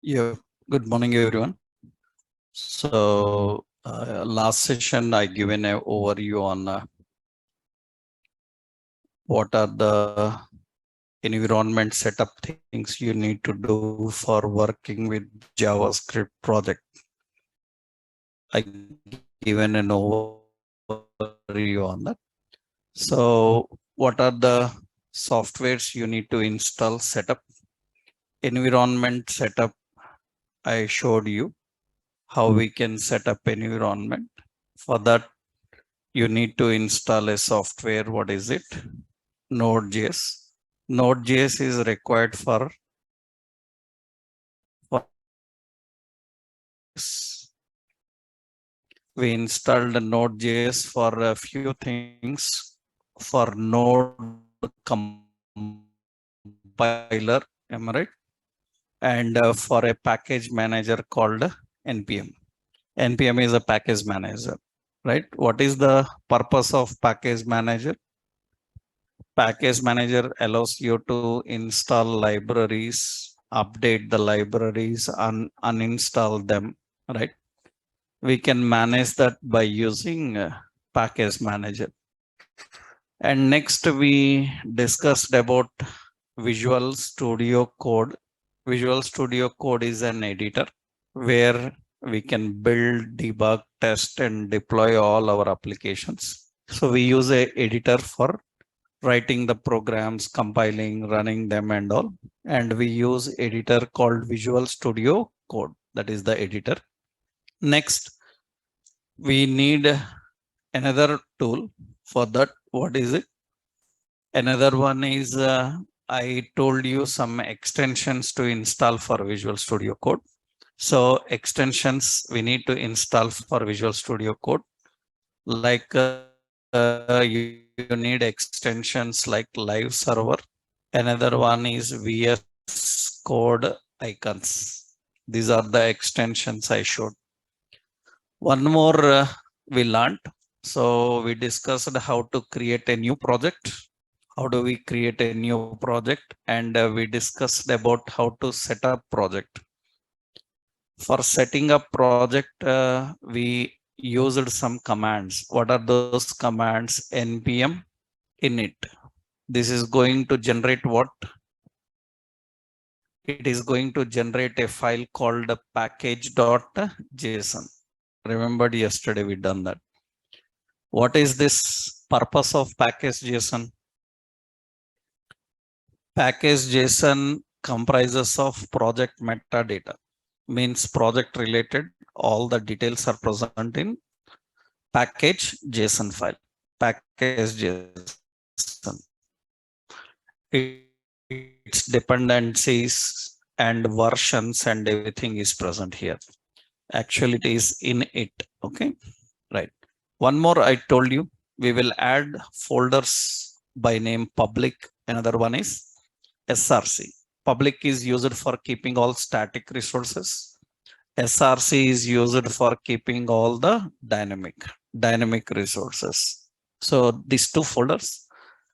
Yeah, good morning, everyone. So, last session I given an overview on what are the environment setup things you need to do for working with JavaScript project. I given an overview on that. So, what are the softwares you need to install setup? Environment setup, I showed you how we can set up environment. For that, you need to install a software. What is it? Node.js. Node.js is required for we installed Node.js for a few things for Node compiler, am I right? And for a package manager called npm. npm is a package manager, right? What is the purpose of package manager? Package manager allows you to install libraries, update the libraries, and uninstall them, right? We can manage that by using package manager. And next we discussed about Visual Studio Code. Visual Studio Code is an editor where we can build, debug, test, and deploy all our applications. So we use a editor for writing the programs, compiling, running them and all. And we use editor called Visual Studio Code. That is the editor. Next, we need another tool for that. What is it? Another one is I told you some extensions to install for Visual Studio Code. So extensions we need to install for Visual Studio Code. Like you need extensions like Live Server. Another one is VS Code icons. These are the extensions I showed. One more we learned. So we discussed how to create a new project. How do we create a new project? And we discussed about how to set up project. For setting up project, we used some commands. What are those commands? npm init. This is going to generate what? It is going to generate a file called package.json. Remembered yesterday we done that. What is this purpose of package.json? Package.json comprises of project metadata, means project related. All the details are present in package.json file. Package.json. Its dependencies and versions and everything is present here. Actually, it is in it. Okay, right. One more I told you, we will add folders by name public. Another one is SRC. Public is used for keeping all static resources. SRC is used for keeping all the dynamic resources. So these two folders.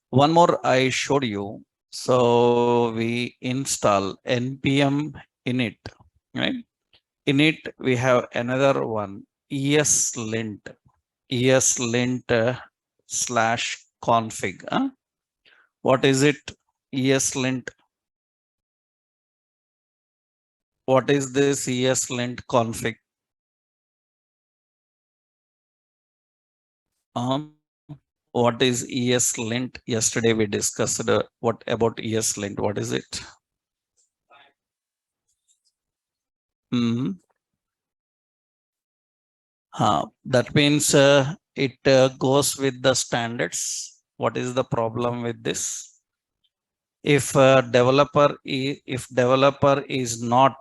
One more I showed you. So we install npm init, right? Init, we have another one, ESLint slash config. What is it? ESLint. What is this ESLint config? What is ESLint? Yesterday we discussed what about ESLint. What is it? That means it goes with the standards. What is the problem with this? If developer is not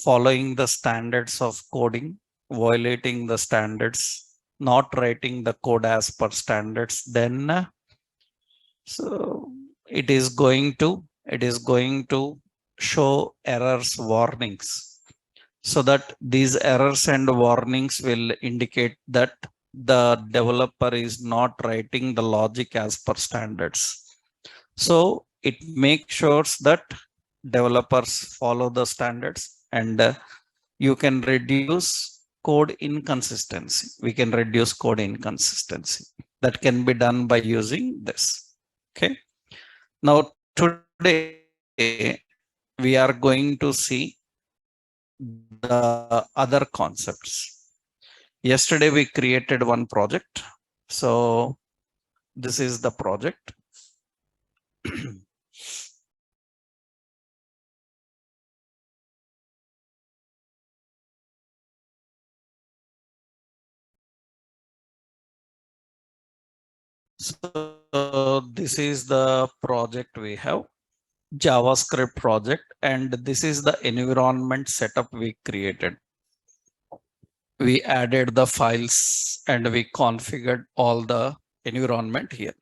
following the standards of coding, violating the standards, not writing the code as per standards, then so it is going to show errors, warnings, so that these errors and warnings will indicate that the developer is not writing the logic as per standards. So it makes sure that developers follow the standards, and you can reduce code inconsistency. We can reduce code inconsistency. That can be done by using this. Okay. Now today we are going to see the other concepts. Yesterday we created one project. So this is the project. So this is the project we have, JavaScript project, and this is the environment setup we created. We added the files and we configured all the environment here.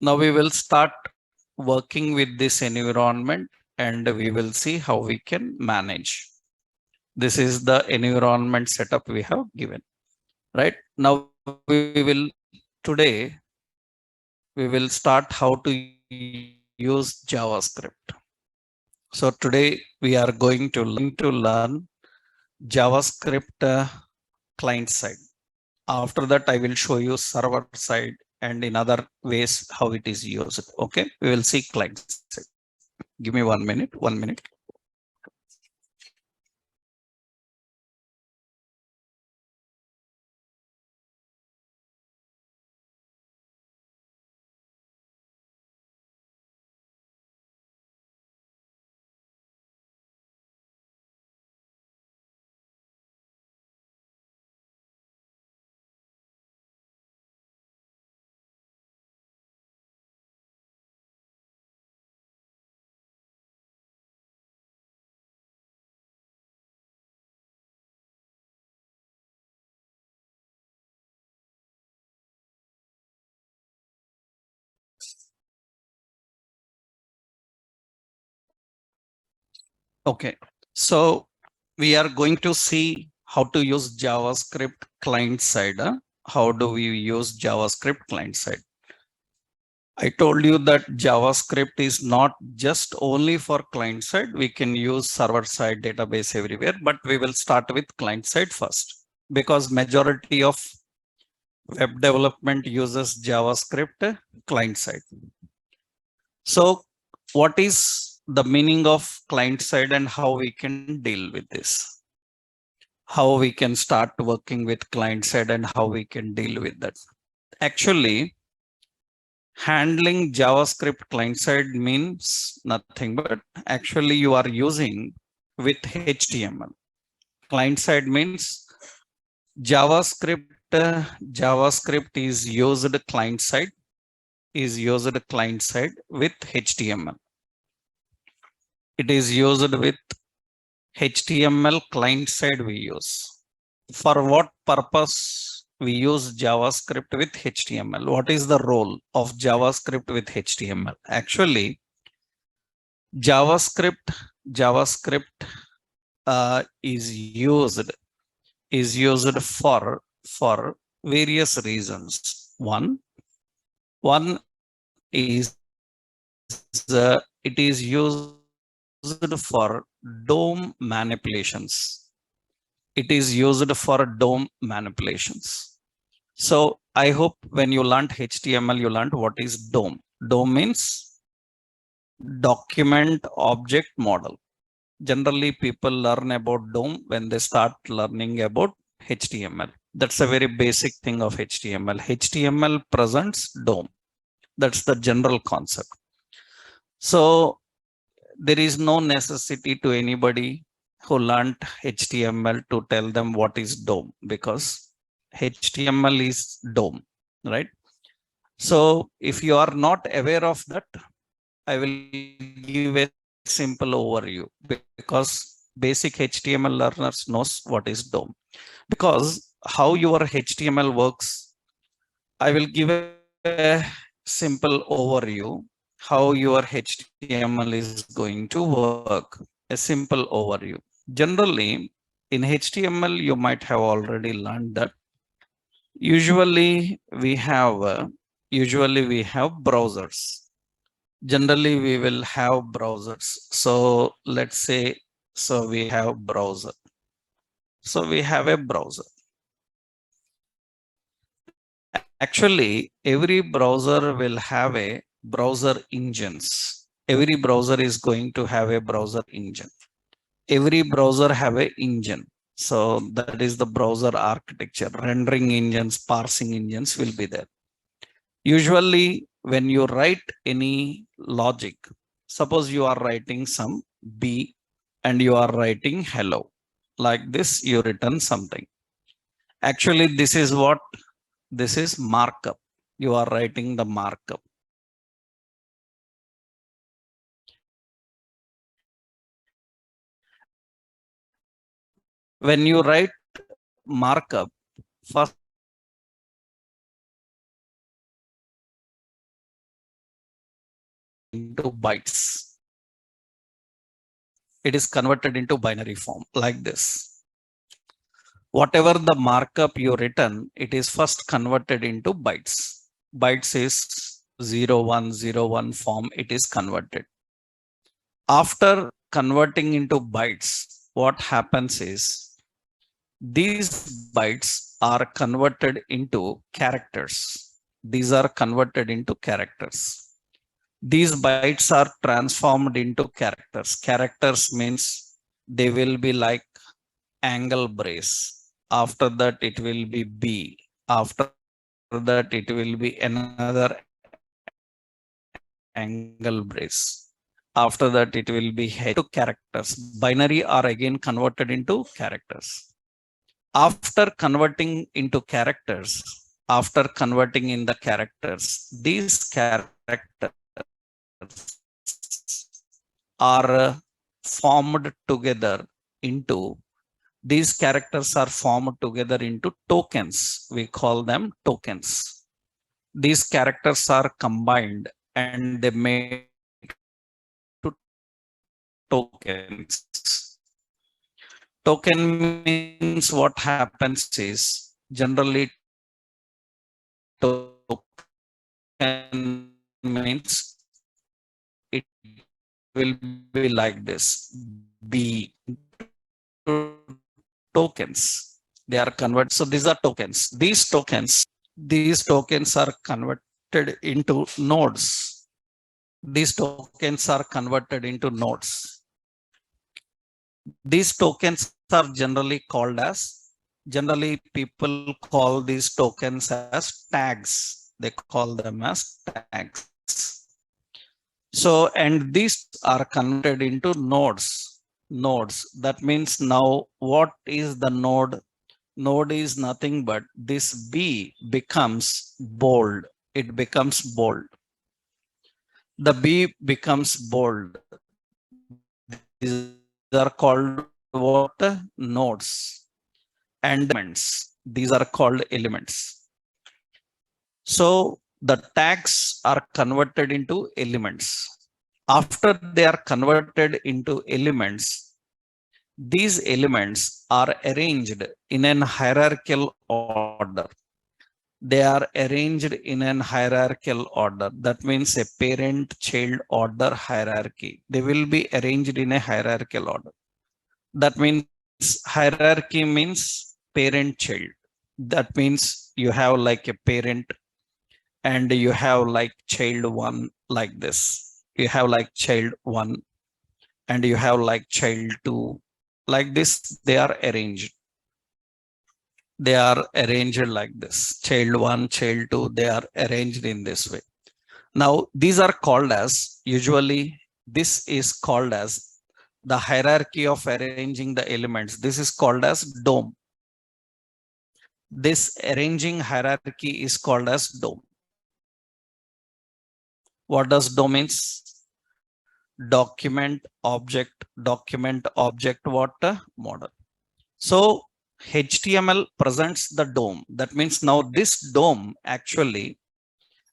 Now we will start working with this environment and we will see how we can manage. This is the environment setup we have given. Right now we will today we will start how to use JavaScript. So today we are going to learn JavaScript client side. After that, I will show you server side and in other ways how it is used. Okay, we will see client side. Give me 1 minute, 1 minute. Okay, so we are going to see how to use JavaScript client side. How do we use JavaScript client side? I told you that JavaScript is not just only for client side. We can use server side database everywhere, but we will start with client side first because majority of web development uses JavaScript client side. So what is the meaning of client side and how we can deal with this? How we can start working with client side and how we can deal with that? Actually, handling JavaScript client side means nothing, but actually you are using with HTML. Client side means JavaScript is used client side with HTML. It is used with HTML client side we use. For what purpose we use JavaScript with HTML? What is the role of JavaScript with HTML? Actually, JavaScript is used for various reasons. One is it is used for DOM manipulations. It is used for DOM manipulations. So I hope when you learned HTML, you learned what is DOM. DOM means document object model. Generally, people learn about DOM when they start learning about HTML. That's a very basic thing of HTML. HTML presents DOM. That's the general concept. So there is no necessity to anybody who learned HTML to tell them what is DOM because HTML is DOM, right? So if you are not aware of that, I will give a simple overview because basic HTML learners knows what is DOM. Because how your HTML works, I will give a simple overview how your HTML is going to work. A simple overview. Generally, in HTML, you might have already learned that usually we have browsers. Generally, we will have browsers. So let's say, so we have browser. So we have a browser. Actually, every browser will have a browser engines. Every browser is going to have a browser engine. Every browser have a engine. So that is the browser architecture. Rendering engines, parsing engines will be there. Usually when you write any logic, suppose you are writing some B and you are writing hello. Like this, you return something. Actually, this is what, this is markup. You are writing the markup. When you write markup, first into bytes. It is converted into binary form like this. Whatever the markup you written, it is first converted into bytes. Bytes is 0101 form, it is converted. After converting into bytes, what happens is these bytes are converted into characters. These are converted into characters. These bytes are transformed into characters. Characters means they will be like angle brace. After that, it will be B. After that, it will be another angle brace. After that, it will be head to characters. Binary are again converted into characters. After converting into characters, after converting in the characters, these characters are formed together into, these characters are formed together into tokens. We call them tokens. These characters are combined and they make to tokens. Token means what happens is generally token means it will be like this. B tokens. They are converted. So these are tokens. These tokens are converted into nodes. These tokens are converted into nodes. These tokens are generally called as, generally people call these tokens as tags. They call them as tags. So, and these are converted into nodes. Nodes. That means now what is the node? Node is nothing but this B becomes bold. It becomes bold. The B becomes bold. These are called what? Nodes and elements. These are called elements. So the tags are converted into elements. After they are converted into elements, these elements are arranged in an hierarchical order. They are arranged in an hierarchical order. That means a parent-child order hierarchy. They will be arranged in a hierarchical order. That means hierarchy means parent-child. That means you have like a parent and you have like child one like this. You have like child one and you have like child two. Like this, they are arranged. They are arranged like this. Child one, child two, they are arranged in this way. Now, these are called as, usually this is called as the hierarchy of arranging the elements. This is called as DOM. This arranging hierarchy is called as DOM. What does DOM means? Document object what model. So HTML presents the DOM. That means now this DOM actually,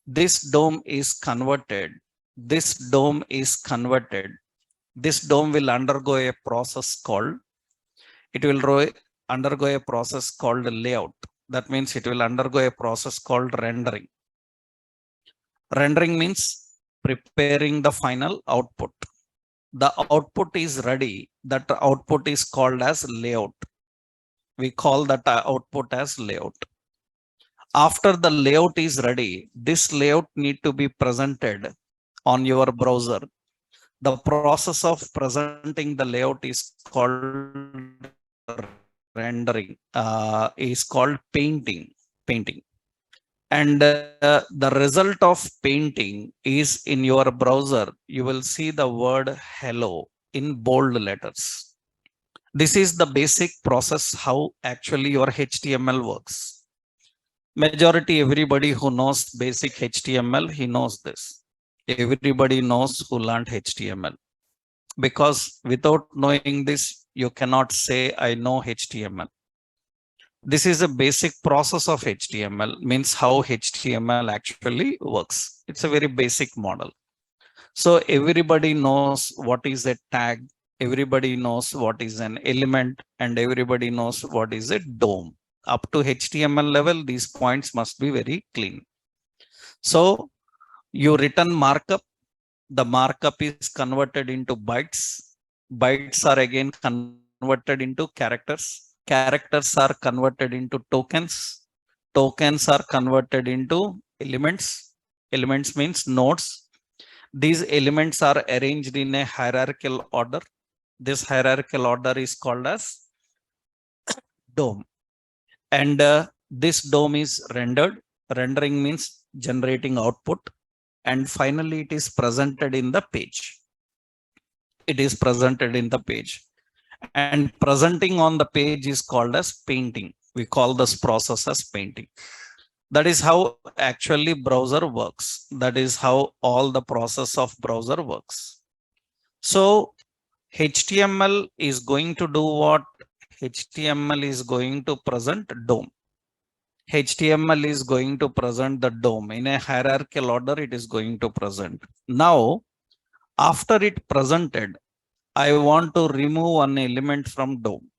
this DOM is converted. This DOM is converted. This DOM will undergo a process called, it will undergo a process called layout. That means it will undergo a process called rendering. Rendering means preparing the final output. The output is ready. That output is called as layout. We call that output as layout. After the layout is ready, this layout need to be presented on your browser. The process of presenting the layout is called rendering, is called painting. And the result of painting is in your browser. You will see the word hello in bold letters. This is the basic process how actually your HTML works. Majority everybody who knows basic HTML, he knows this. Everybody knows who learned HTML. Because without knowing this, you cannot say I know HTML. This is a basic process of HTML, means how HTML actually works. It's a very basic model. So everybody knows what is a tag, everybody knows what is an element, and everybody knows what is a DOM. Up to HTML level, these points must be very clean. So you return markup, the markup is converted into bytes. Bytes are again converted into characters. Characters are converted into tokens. Tokens are converted into elements. Elements means nodes. These elements are arranged in a hierarchical order. This hierarchical order is called as DOM. And this DOM is rendered. Rendering means generating output. And finally, it is presented in the page. It is presented in the page. And presenting on the page is called as painting. We call this process as painting. That is how actually browser works. That is how all the process of browser works. So HTML is going to do what? HTML is going to present DOM. HTML is going to present the DOM in a hierarchical order. It is going to present. Now, after it presented, I want to remove one element from DOM.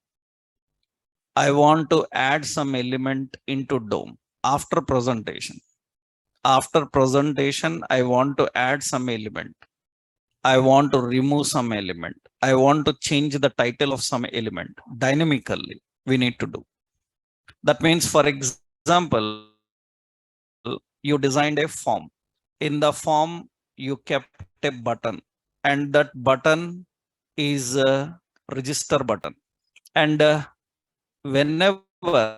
I want to add some element into DOM after presentation. After presentation, I want to add some element. I want to remove some element. I want to change the title of some element dynamically. We need to do. That means, for example, you designed a form. In the form, you kept a button, and that button is a register button. And whenever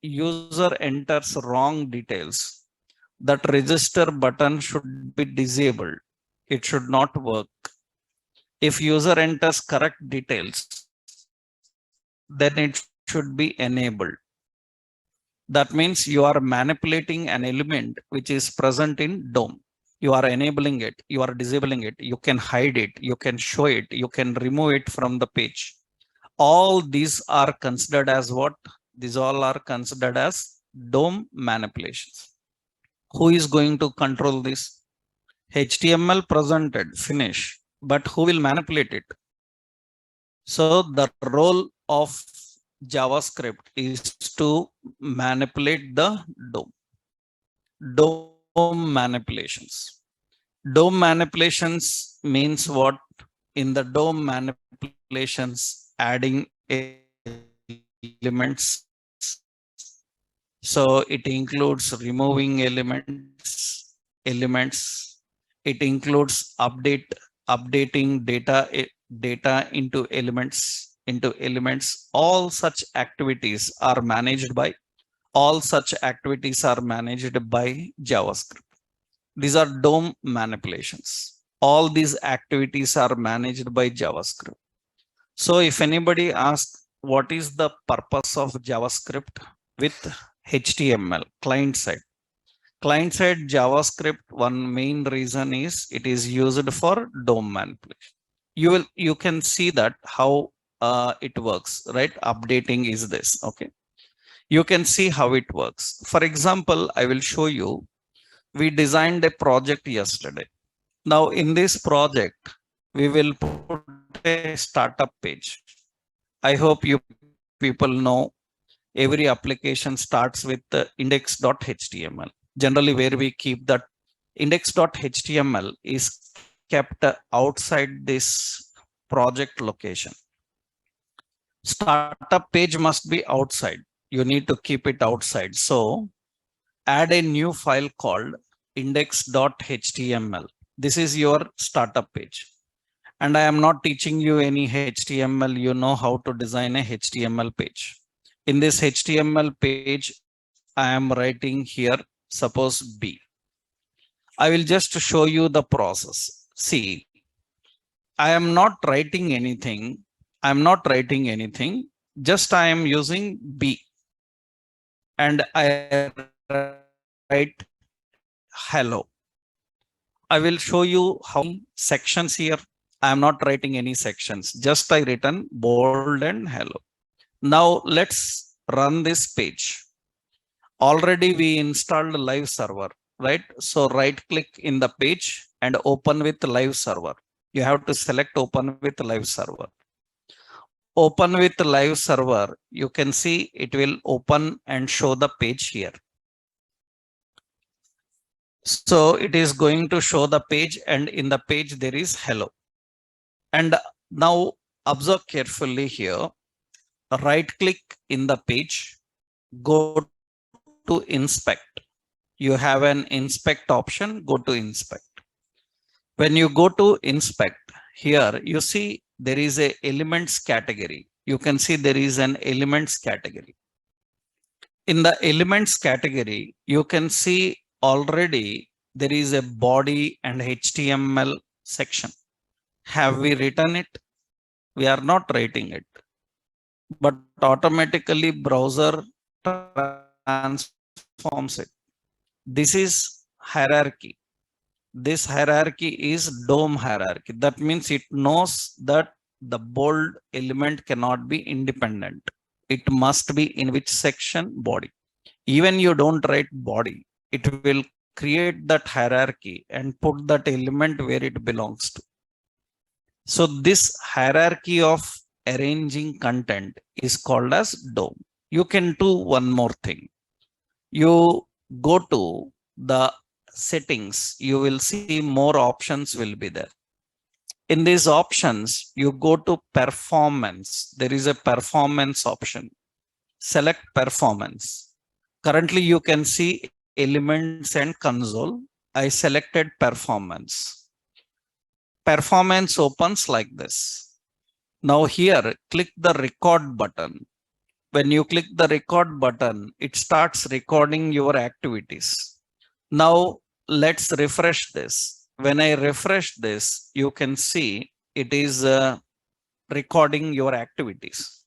user enters wrong details, that register button should be disabled. It should not work. If user enters correct details, then it should be enabled. That means you are manipulating an element which is present in DOM. You are enabling it, you are disabling it, you can hide it, you can show it, you can remove it from the page. All these are considered as what? These all are considered as DOM manipulations. Who is going to control this? HTML presented, finish, but who will manipulate it? So the role of JavaScript is to manipulate the DOM. DOM manipulations. DOM manipulations means what? In the DOM manipulations, adding elements. So it includes removing elements. It includes updating data into elements. All such activities are managed by JavaScript. These are DOM manipulations. All these activities are managed by JavaScript. So if anybody asks what is the purpose of JavaScript with HTML client side JavaScript, one main reason is it is used for DOM manipulation. You can see that how it works, right? Updating is this. Okay, you can see how it works. For example, I will show you. We designed a project yesterday. Now in this project, we will put a startup page. I hope you people know every application starts with the index.html. Generally, where we keep that index.html is kept outside this project location. Startup page must be outside. You need to keep it outside. So add a new file called index.html. This is your startup page. And I am not teaching you any HTML. You know how to design a HTML page. In this HTML page, I am writing here, suppose B. I will just show you the process. See, I am not writing anything. I'm not writing anything. Just I am using B. And I write hello. I will show you how sections here. I am not writing any sections. Just I written bold and hello. Now let's run this page. Already we installed live server, right? So right click in the page and open with live server. You have to select open with live server. Open with live server. You can see it will open and show the page here. So it is going to show the page, and in the page there is hello. And now observe carefully here. Right click in the page, go to inspect. You have an inspect option, go to inspect. When you go to inspect, here you see there is a elements category. You can see there is an elements category. In the elements category, you can see already there is a body and HTML section. Have we written it? We are not writing it, but automatically browser transforms it. This is hierarchy. This hierarchy is DOM hierarchy. That means it knows that the bold element cannot be independent. It must be in which section? Body. Even you don't write body, it will create that hierarchy and put that element where it belongs to. So this hierarchy of arranging content is called as DOM. You can do one more thing. You go to the settings, you will see more options will be there. In these options, you go to performance. There is a performance option. Select performance. Currently, you can see elements and console. I selected performance. Performance opens like this. Now here, click the record button. When you click the record button, it starts recording your activities. Now let's refresh this. When I refresh this, you can see it is recording your activities.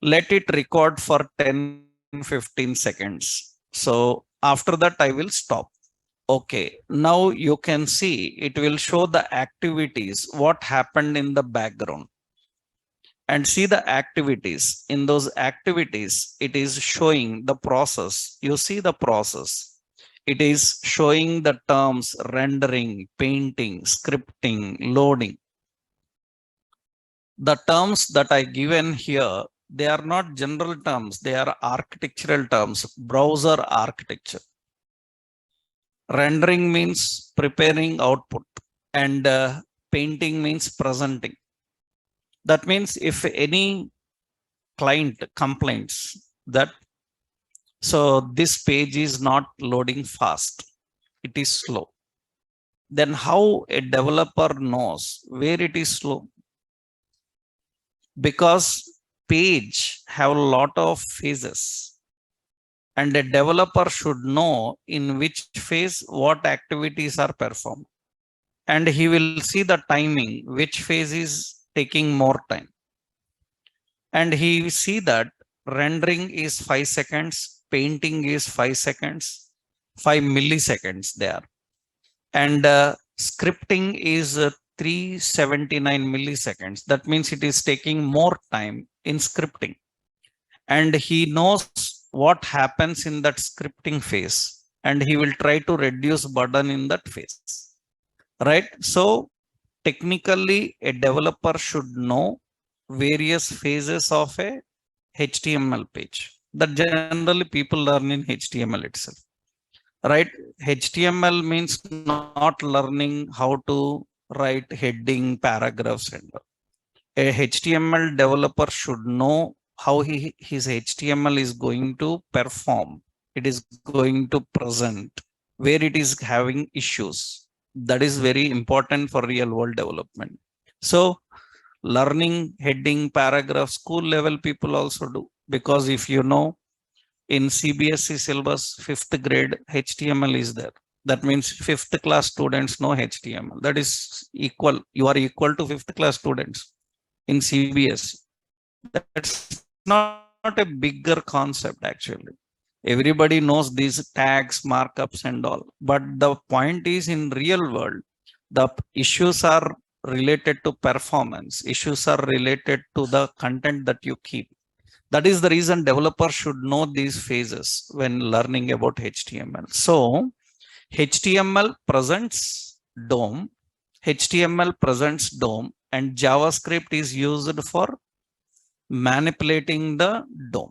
Let it record for 10-15 seconds. So after that, I will stop. Okay, now you can see it will show the activities, what happened in the background. And see the activities. In those activities, it is showing the process. You see the process. It is showing the terms rendering, painting, scripting, loading. The terms that I given here, they are not general terms. They are architectural terms, browser architecture. Rendering means preparing output, and painting means presenting. That means if any client complains that, so this page is not loading fast, it is slow, then how a developer knows where it is slow? Because page have a lot of phases, and a developer should know in which phase what activities are performed, and he will see the timing, which phase is taking more time, and he see that rendering is 5 seconds, painting is 5 seconds, 5 milliseconds there, and scripting is 379 milliseconds. That means it is taking more time in scripting, and he knows what happens in that scripting phase, and he will try to reduce burden in that phase, right? So technically a developer should know various phases of a HTML page that generally people learn in HTML itself, right? HTML means not learning how to write heading, paragraphs, and all. A HTML developer should know how his HTML is going to perform. It is going to present, where it is having issues. That is very important for real world development. So learning heading, paragraph, school level people also do, because if you know, in CBSE syllabus, 5th grade HTML is there. That means 5th class students know HTML. That is equal. You are equal to 5th class students in CBSE. That's not a bigger concept actually. Everybody knows these tags, markups, and all. But the point is, in real world, the issues are related to performance. Issues are related to the content that you keep. That is the reason developers should know these phases when learning about HTML. So HTML presents DOM, HTML presents DOM, and JavaScript is used for manipulating the DOM.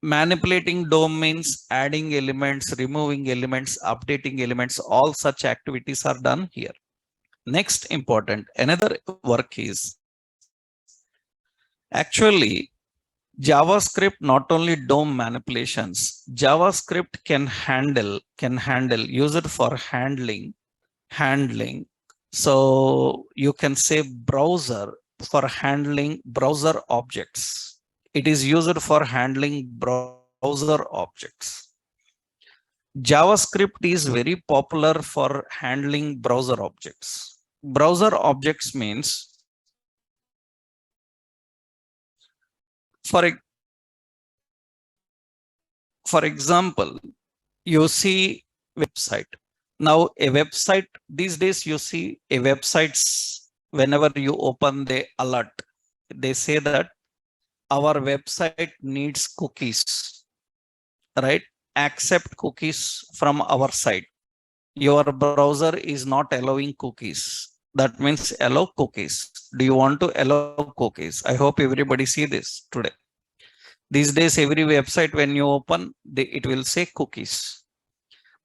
Manipulating DOM means adding elements, removing elements, updating elements. All such activities are done here. Next important, another work is actually JavaScript not only DOM manipulations. JavaScript can handle used for handling. So you can say browser for handling browser objects. It is used for handling browser objects. JavaScript is very popular for handling browser objects. Browser objects means, for example, you see website. Now a website, these days you see a websites, whenever you open the alert, they say that our website needs cookies, right? Accept cookies from our site. Your browser is not allowing cookies. That means allow cookies. Do you want to allow cookies? I hope everybody see this today. These days, every website when you open, it will say cookies.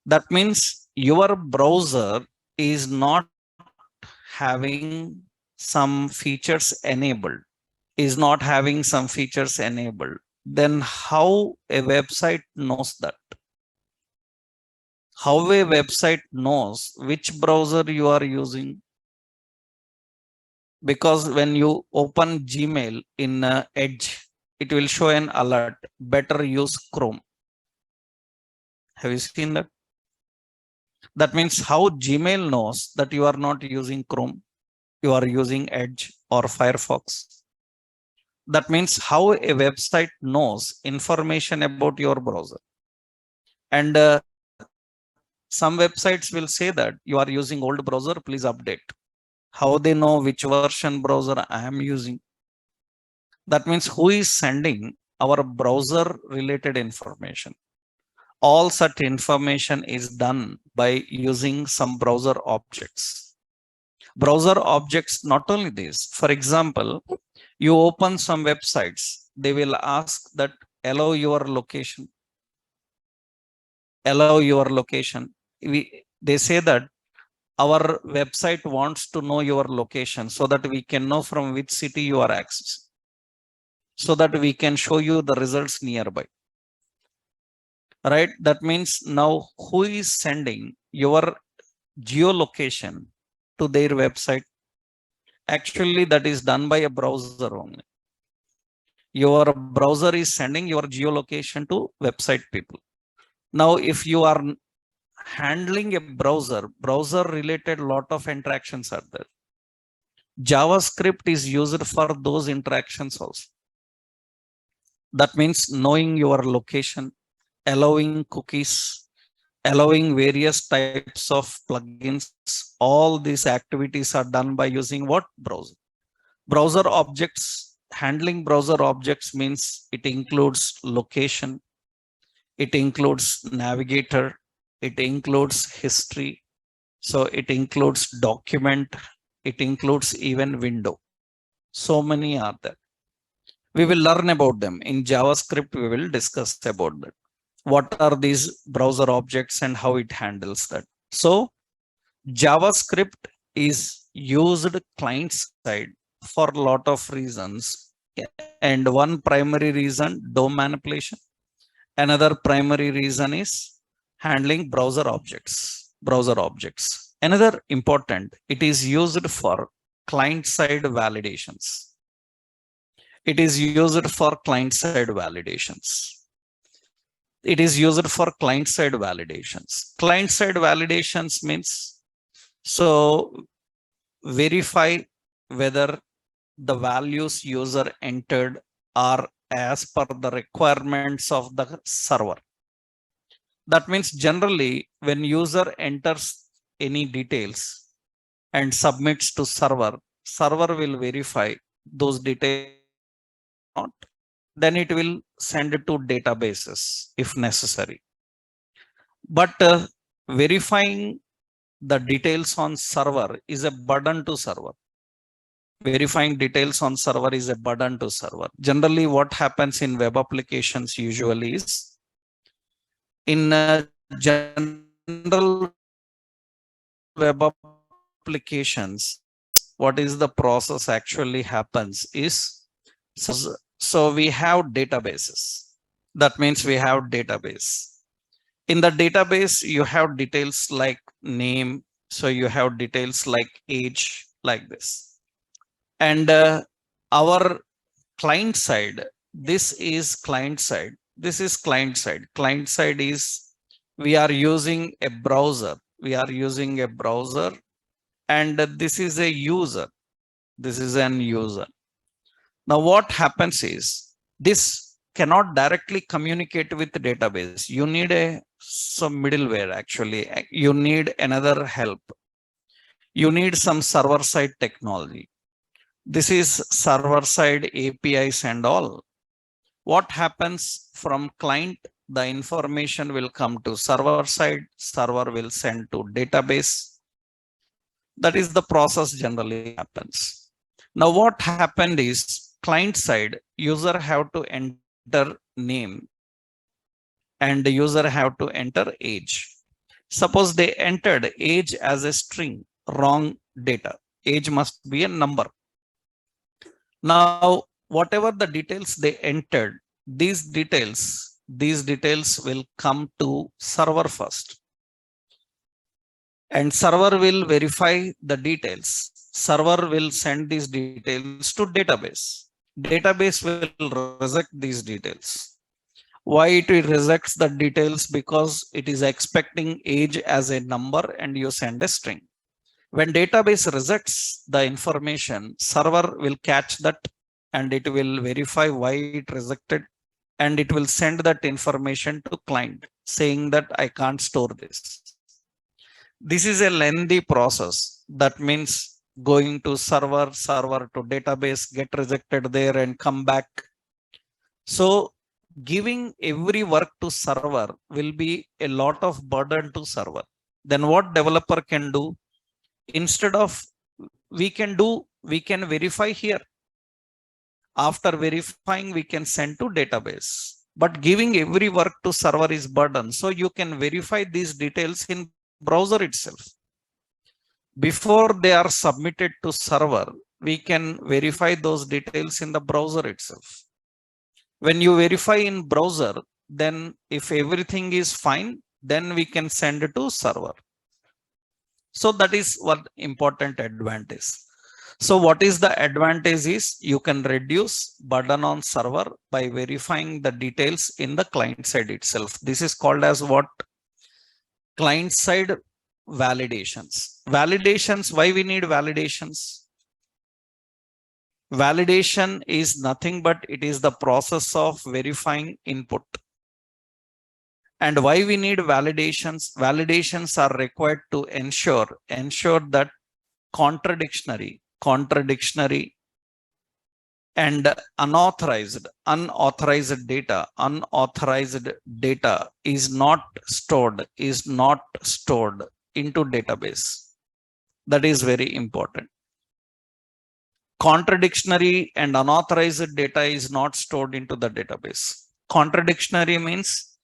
That means your browser is not having some features enabled, then how a website knows that? How a website knows which browser you are using? Because when you open Gmail in Edge, it will show an alert, better use Chrome. Have you seen that? That means how Gmail knows that you are not using Chrome, you are using Edge or Firefox. That means how a website knows information about your browser. And some websites will say that you are using old browser, please update. How they know which version browser I am using? That means who is sending our browser related information? All such information is done by using some browser objects. Browser objects, not only this, for example, you open some websites, they will ask that allow your location. They say that our website wants to know your location so that we can know from which city you are accessing, so that we can show you the results nearby. Right? That means now who is sending your geolocation to their website? Actually, that is done by a browser only. Your browser is sending your geolocation to website people. Now, if you are handling a browser related lot of interactions are there. JavaScript is used for those interactions also. That means knowing your location, allowing cookies, allowing various types of plugins. All these activities are done by using what? Browser. Browser objects, handling browser objects means it includes location, it includes navigator, it includes history, so it includes document, it includes even window. So many are there. We will learn about them in JavaScript. We will discuss about that. what are these browser objects and how it handles that. So JavaScript is used client side for a lot of reasons, and one primary reason, DOM manipulation. Another primary reason is handling browser objects. Another important, it is used for client side validations. It is used for client side validations. It is used for client side validations. Client side validations means, so verify whether the values user entered are as per the requirements of the server. That means generally when user enters any details and submits to server, server will verify those details not, then it will send it to databases if necessary. But verifying the details on server is a burden to server. Verifying details on server is a burden to server. Generally, what happens in web applications usually is, in general web applications, what is the process actually happens is, so we have databases. That means we have database. In the database, you have details like name. So you have details like age, like this. And our client side, this is client side. This is client side. Client side is, we are using a browser. We are using a browser, and this is a user. This is an user. Now what happens is, this cannot directly communicate with the database. You need some middleware actually. You need another help. You need some server side technology. This is server side APIs and all. What happens from client, the information will come to server side, server will send to database. That is the process generally happens. Now what happened is, client side, user have to enter name and the user have to enter age. Suppose they entered age as a string, wrong data. Age must be a number. Now whatever the details they entered, these details will come to server first, and server will verify the details. Server will send these details to database. Database will reject these details. Why it rejects the details? Because it is expecting age as a number and you send a string. When database rejects the information, server will catch that and it will verify why it rejected, and it will send that information to client saying that I can't store this. This is a lengthy process. That means going to server to database, get rejected there and come back. So giving every work to server will be a lot of burden to server. Then what developer can do? Instead of, we can verify here. After verifying, we can send to database. But giving every work to server is burden. So you can verify these details in browser itself. Before they are submitted to server, we can verify those details in the browser itself. When you verify in browser, then if everything is fine, then we can send it to server. So that is what important advantage. So what is the advantage is, you can reduce burden on server by verifying the details in the client side itself. This is called as what? Client side validations. Validations, why we need validations? Validation is nothing but it is the process of verifying input. And why we need validations? Validations are required to ensure that contradictory and unauthorized data is not stored into database. That is very important. Contradictory and unauthorized data is not stored into the database. Contradictory means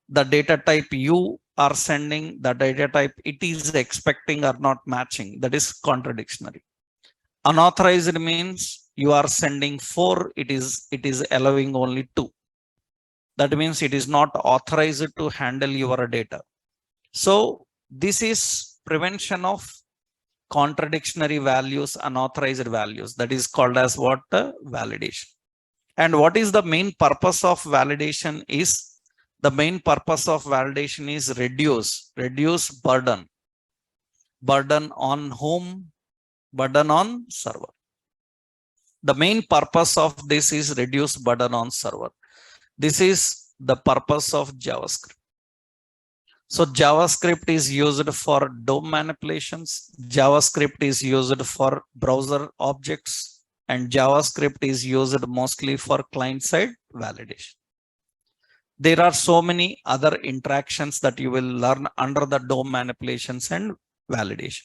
the data type you are sending, the data type it is expecting are not matching. That is contradictory. Unauthorized means you are sending 4, it is allowing only 2. That means it is not authorized to handle your data. So this is prevention of contradictory values, unauthorized values. That is called as what? Validation. And what is the main purpose of validation is, the main purpose of validation is reduce burden. Burden on whom? Burden on server. The main purpose of this is reduce burden on server. This is the purpose of JavaScript. So JavaScript is used for DOM manipulations. JavaScript is used for browser objects, and JavaScript is used mostly for client-side validation. There are so many other interactions that you will learn under the DOM manipulations and validation.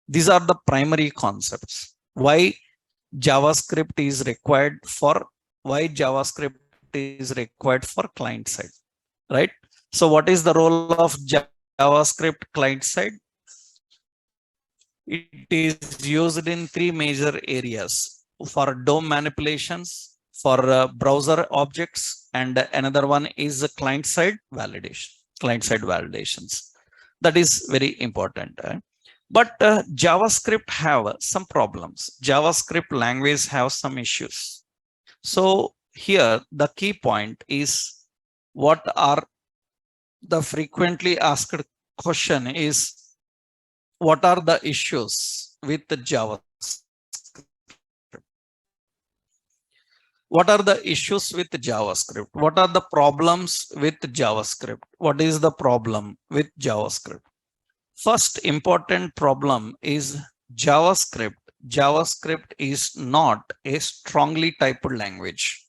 These are the primary concepts. Why JavaScript is required for client side, right? So what is the role of JavaScript client side? It is used in 3 major areas: for DOM manipulations, for browser objects, and another one is client side validation, client side validations. That is very important. But JavaScript have some problems. JavaScript language have some issues. So here the key point is, what are the frequently asked question is, what are the issues with the JavaScript? What are the issues with JavaScript? What are the problems with JavaScript? What is the problem with JavaScript? First important problem is JavaScript. JavaScript is not a strongly typed language.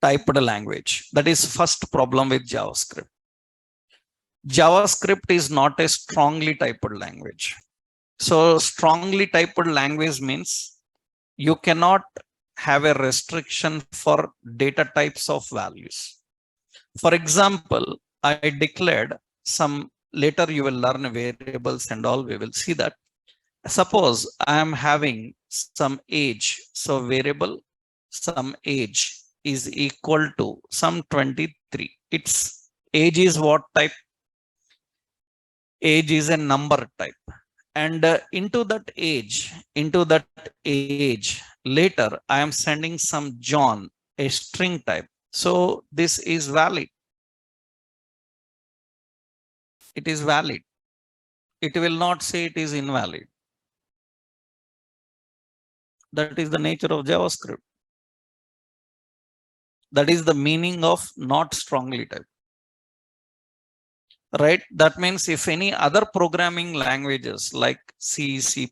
That is first problem with JavaScript. JavaScript is not a strongly typed language. So strongly typed language means you cannot have a restriction for data types of values. For example, I declared some, later you will learn variables and all, we will see that. Suppose I am having some age. So variable some age is equal to some 23. Its age is what type? Age is a number type. And into that age, later I am sending some John, a string type. So this is valid. It is valid. It will not say it is invalid. That is the nature of JavaScript. That is the meaning of not strongly typed. Right? That means if any other programming languages like C, C++,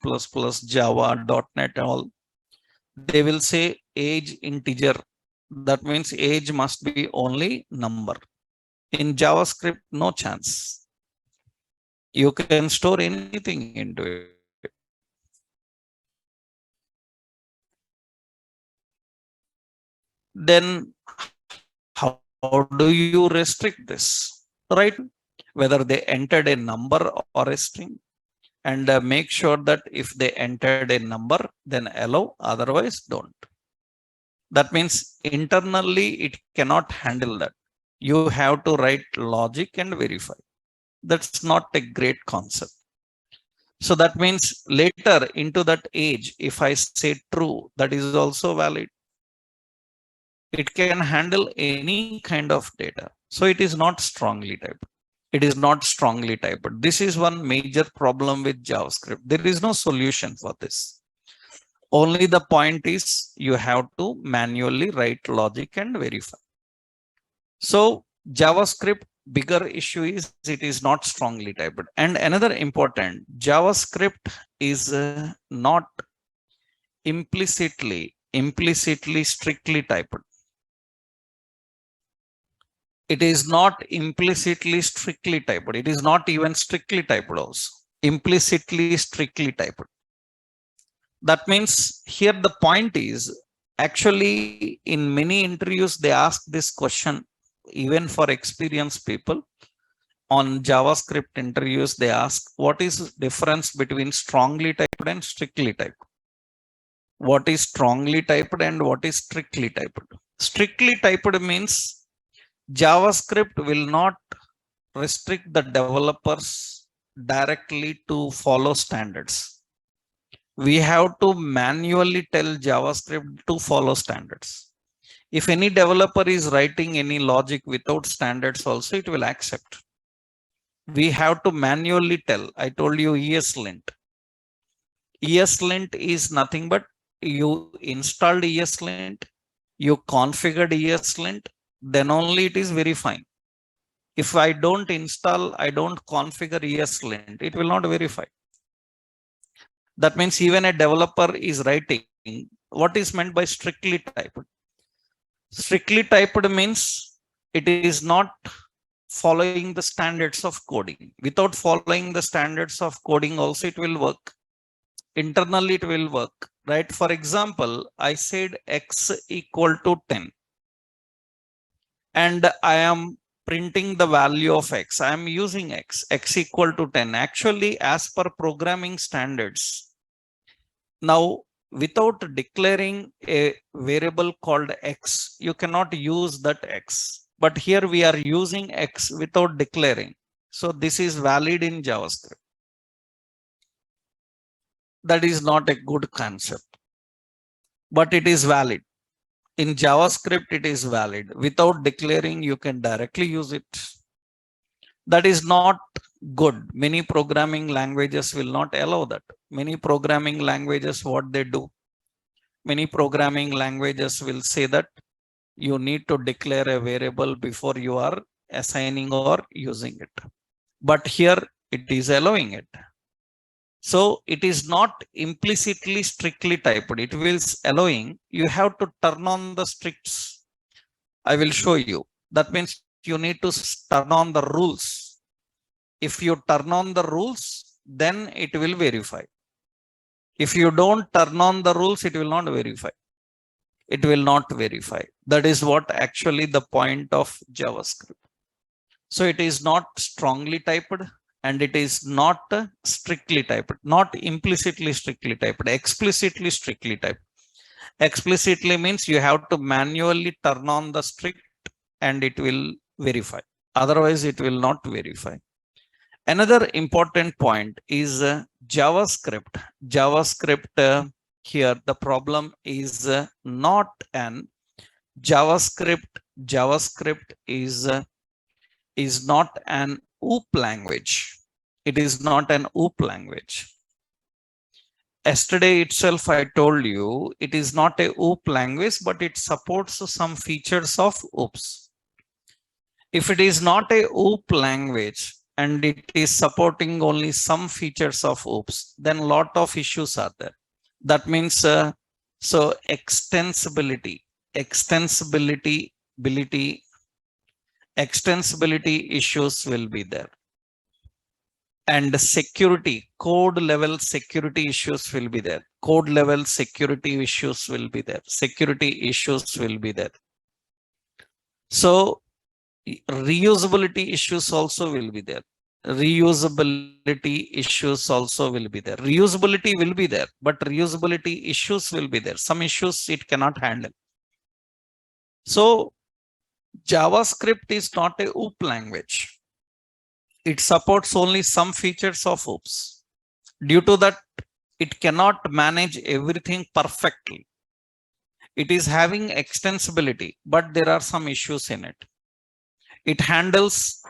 Java, .NET, all, they will say age integer. That means age must be only number. In JavaScript, no chance. You can store anything into it. Then how do you restrict this? Right? Whether they entered a number or a string, and make sure that if they entered a number, then allow, otherwise don't. That means internally it cannot handle that. You have to write logic and verify. That's not a great concept. So that means later into that age, if I say true, that is also valid. It can handle any kind of data. So it is not strongly typed. It is not strongly typed. This is one major problem with JavaScript. There is no solution for this. Only the point is you have to manually write logic and verify. So JavaScript bigger issue is it is not strongly typed. And another important, JavaScript is not implicitly strictly typed. It is not implicitly strictly typed. It is not even strictly typed also. Implicitly strictly typed. That means here the point is, actually in many interviews they ask this question, even for experienced people, on JavaScript interviews, they ask, what is difference between strongly typed and strictly typed? What is strongly typed and what is strictly typed? Strictly typed means JavaScript will not restrict the developers directly to follow standards. We have to manually tell JavaScript to follow standards. If any developer is writing any logic without standards also, it will accept. We have to manually tell. I told you ESLint. ESLint is nothing but you installed ESLint, you configured ESLint, then only it is verifying. If I don't install, I don't configure ESLint, it will not verify. That means even a developer is writing. What is meant by strictly typed? Strictly typed means it is not following the standards of coding. Without following the standards of coding also it will work. Internally it will work, right? For example, I said x equal to 10 and I am printing the value of x. I am using x equal to 10. Actually, as per programming standards, now without declaring a variable called x, you cannot use that x. But here we are using x without declaring. So this is valid in JavaScript. That is not a good concept, but it is valid. In JavaScript, it is valid. Without declaring, you can directly use it. That is not good. Many programming languages will not allow that. Many programming languages, what they do? Many programming languages will say that you need to declare a variable before you are assigning or using it. But here it is allowing it. So it is not implicitly strictly typed. It will allowing. You have to turn on the stricts. I will show you. That means you need to turn on the rules. If you turn on the rules, then it will verify. If you don't turn on the rules, it will not verify. It will not verify. That is what actually the point of JavaScript. So it is not strongly typed. And it is not strictly typed, not implicitly strictly typed, explicitly strictly typed. Explicitly means you have to manually turn on the strict and it will verify. Otherwise, it will not verify. Another important point is JavaScript. JavaScript here, the problem is not an JavaScript. JavaScript is not an OOP language. It is not an OOP language. Yesterday itself, I told you it is not a OOP language, but it supports some features of OOPs. If it is not a OOP language and it is supporting only some features of OOPs, then a lot of issues are there. That means so extensibility issues will be there, and security, code level security issues will be there. Code level security issues will be there. Security issues will be there. So reusability issues also will be there. Reusability issues also will be there. Reusability will be there, but reusability issues will be there. Some issues it cannot handle. So JavaScript is not a OOP language. It supports only some features of OOPs. Due to that, it cannot manage everything perfectly. It is having extensibility, but there are some issues in it. It handles,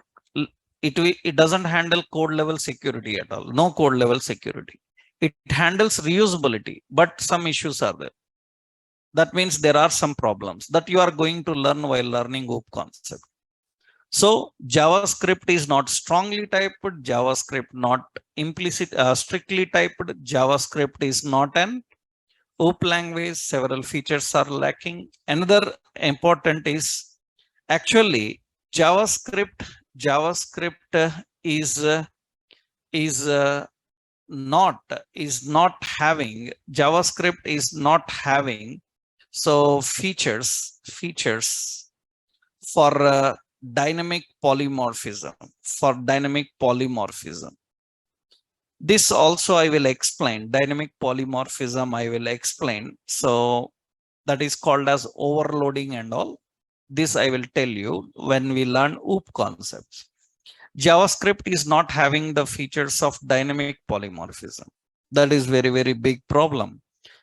it doesn't handle code level security at all. No code level security. It handles reusability, but some issues are there. That means there are some problems that you are going to learn while learning OOP concept. So JavaScript is not strongly typed, JavaScript not strictly typed, JavaScript is not an OOP language. Several features are lacking. Another important is actually JavaScript is not having so features for dynamic polymorphism. For dynamic polymorphism. This also I will explain. Dynamic polymorphism I will explain. So that is called as overloading and all. This I will tell you when we learn OOP concepts. JavaScript is not having the features of dynamic polymorphism. That is very, very big problem.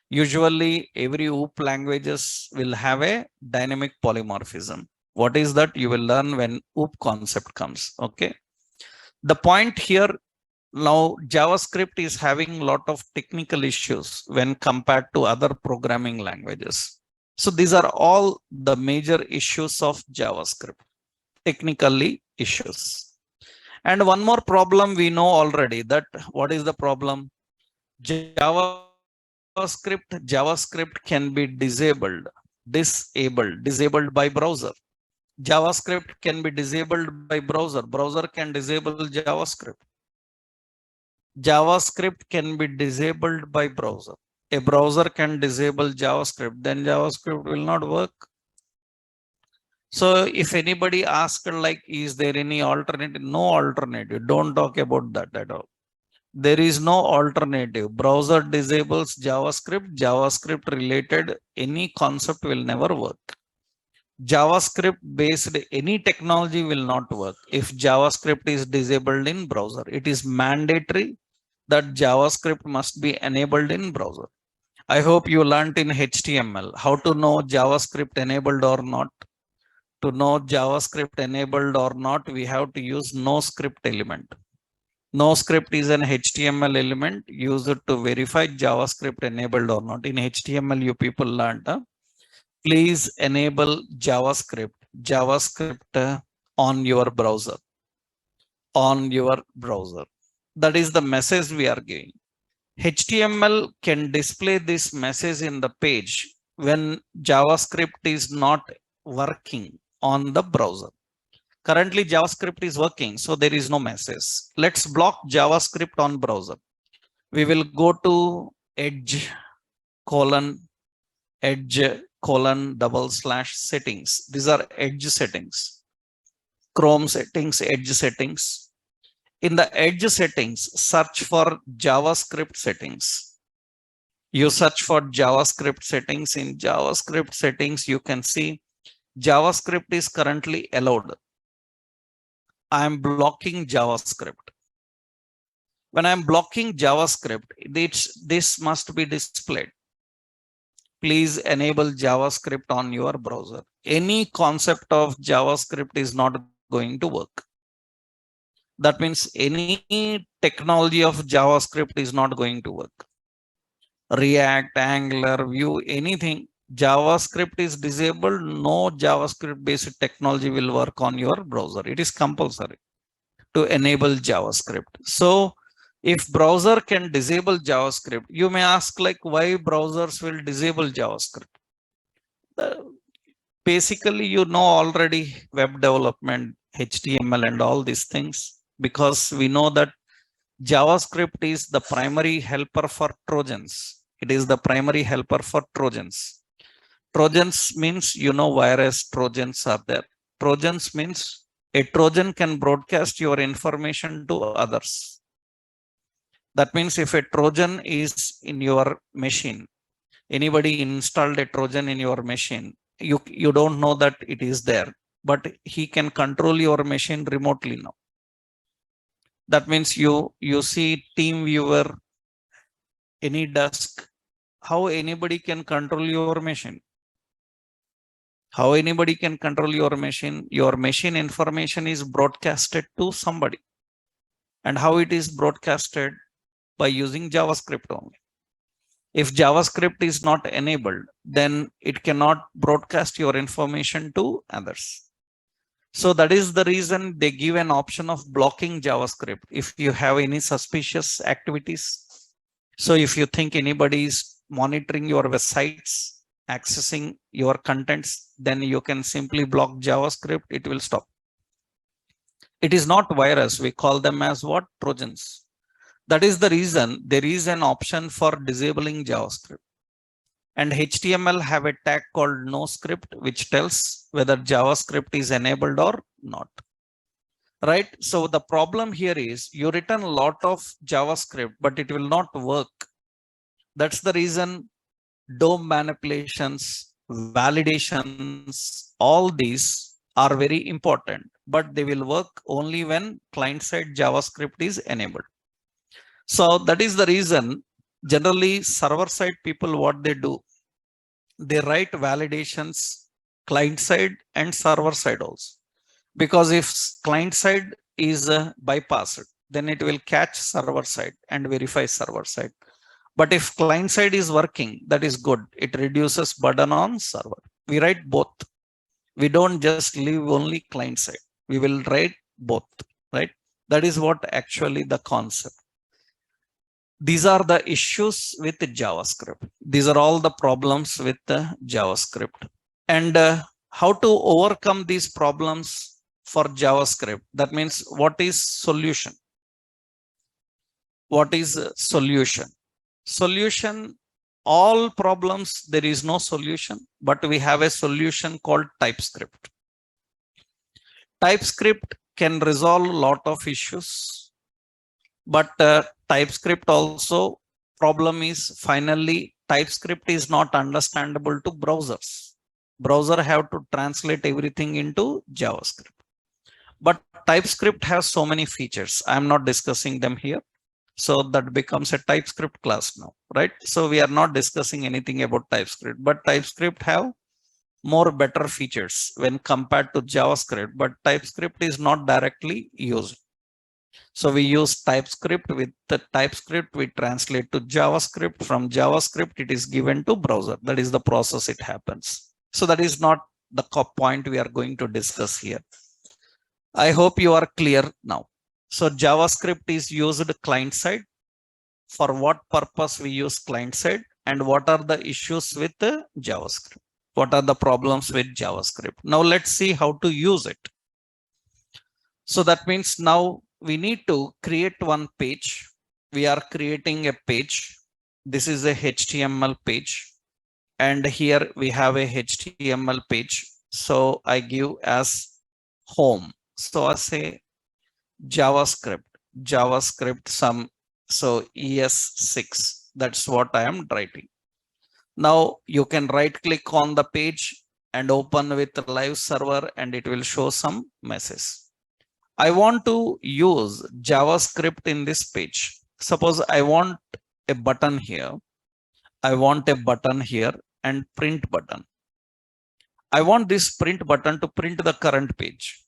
Usually every OOP languages will have a dynamic polymorphism. What is that? You will learn when OOP concept comes. Okay. The point here now, JavaScript is having a lot of technical issues when compared to other programming languages. So these are all the major issues of JavaScript, technically issues. And one more problem we know already, that what is the problem? JavaScript can be disabled by browser. JavaScript can be disabled by browser. Browser can disable JavaScript. JavaScript can be disabled by browser. A browser can disable JavaScript, then JavaScript will not work. So if anybody asks like, is there any alternative? No alternative. Don't talk about that at all. There is no alternative. Browser disables JavaScript. JavaScript related any concept will never work. JavaScript based any technology will not work if JavaScript is disabled in browser. It is mandatory that JavaScript must be enabled in browser. I hope you learned in HTML how to know JavaScript enabled or not. To know JavaScript enabled or not, we have to use NoScript element. NoScript is an HTML element used to verify JavaScript enabled or not. In HTML, you people learned, please enable JavaScript on your browser. That is the message we are giving. HTML can display this message in the page when JavaScript is not working on the browser. Currently JavaScript is working, so there is no message. Let's block JavaScript on browser. We will go to edge:/settings. These are edge settings. Chrome settings, edge settings. In the edge settings, search for JavaScript settings. You search for JavaScript settings. In JavaScript settings, you can see JavaScript is currently allowed. I am blocking JavaScript. When I am blocking JavaScript, this must be displayed. Please enable JavaScript on your browser. Any concept of JavaScript is not going to work. That means any technology of JavaScript is not going to work. React, Angular, Vue, anything. JavaScript is disabled. No JavaScript based technology will work on your browser. It is compulsory to enable JavaScript. So if browser can disable JavaScript, you may ask like why browsers will disable JavaScript. Basically, you know already web development, HTML and all these things, because we know that JavaScript is the primary helper for Trojans. It is the primary helper for Trojans. Trojans means, you know, virus Trojans are there. Trojans means a Trojan can broadcast your information to others. That means if a Trojan is in your machine, anybody installed a Trojan in your machine, you don't know that it is there, but he can control your machine remotely now. That means you see TeamViewer, AnyDesk, how anybody can control your machine. How anybody can control your machine information is broadcasted to somebody. And how it is broadcasted? By using JavaScript only. If JavaScript is not enabled, then it cannot broadcast your information to others. So that is the reason they give an option of blocking JavaScript if you have any suspicious activities. So if you think anybody is monitoring your websites, accessing your contents, then you can simply block JavaScript. It will stop. It is not virus. We call them as what? Trojans. That is the reason there is an option for disabling JavaScript. And HTML have a tag called no script, which tells whether JavaScript is enabled or not. Right? So the problem here is you written a lot of JavaScript, but it will not work. That's the reason DOM manipulations, validations, all these are very important, but they will work only when client-side JavaScript is enabled. So that is the reason generally server-side people, what they do, they write validations client-side and server-side also. Because if client-side is bypassed, then it will catch server-side and verify server-side. But if client side is working, that is good. It reduces burden on server. We write both. We don't just leave only client side. We will write both, right? That is what actually the concept. These are the issues with the JavaScript. These are all the problems with the JavaScript. And how to overcome these problems for JavaScript? That means what is solution? What is solution? Solution, all problems, there is no solution, but we have a solution called TypeScript. TypeScript can resolve a lot of issues, but TypeScript also problem is finally TypeScript is not understandable to browsers. Browser have to translate everything into JavaScript. But TypeScript has so many features. I'm not discussing them here. So that becomes a TypeScript class now, right? So we are not discussing anything about TypeScript, but TypeScript have more better features when compared to JavaScript, but TypeScript is not directly used. So we use TypeScript. With the TypeScript, we translate to JavaScript. From JavaScript, it is given to browser. That is the process it happens. So that is not the point we are going to discuss here. I hope you are clear now. So JavaScript is used client side. For what purpose we use client side, and what are the issues with the JavaScript? What are the problems with JavaScript? Now let's see how to use it. So that means now we need to create one page. We are creating a page. This is a HTML page. And here we have a HTML page. So I give as home. So I say JavaScript some, so ES6, that's what I am writing. Now you can right click on the page and open with the live server and it will show some message. I want to use JavaScript in this page. Suppose I want a button here. I want a button here and print button. I want this print button to print the current page.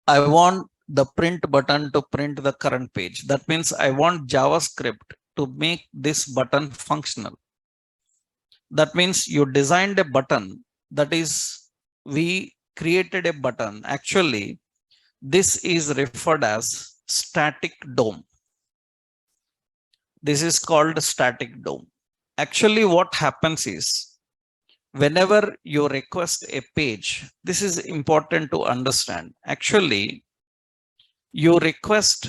I want the print button to print the current page. That means I want JavaScript to make this button functional. That means you designed a button, that is, we created a button. Actually, this is referred as static DOM. This is called static DOM. Actually, what happens is, whenever you request a page, this is important to understand. Actually, you request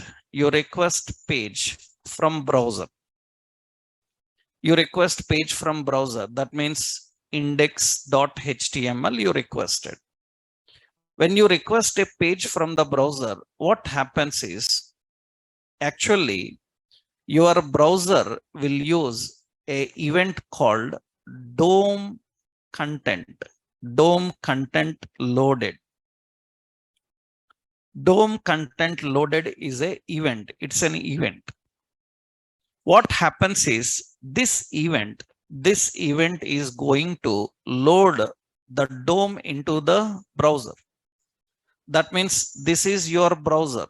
page from browser. You request page from browser. That means index.html you requested. When you request a page from the browser, what happens is, actually, your browser will use an event called DOM content loaded. DOM content loaded is an event. It's an event. What happens is, this event is going to load the DOM into the browser. That means this is your browser.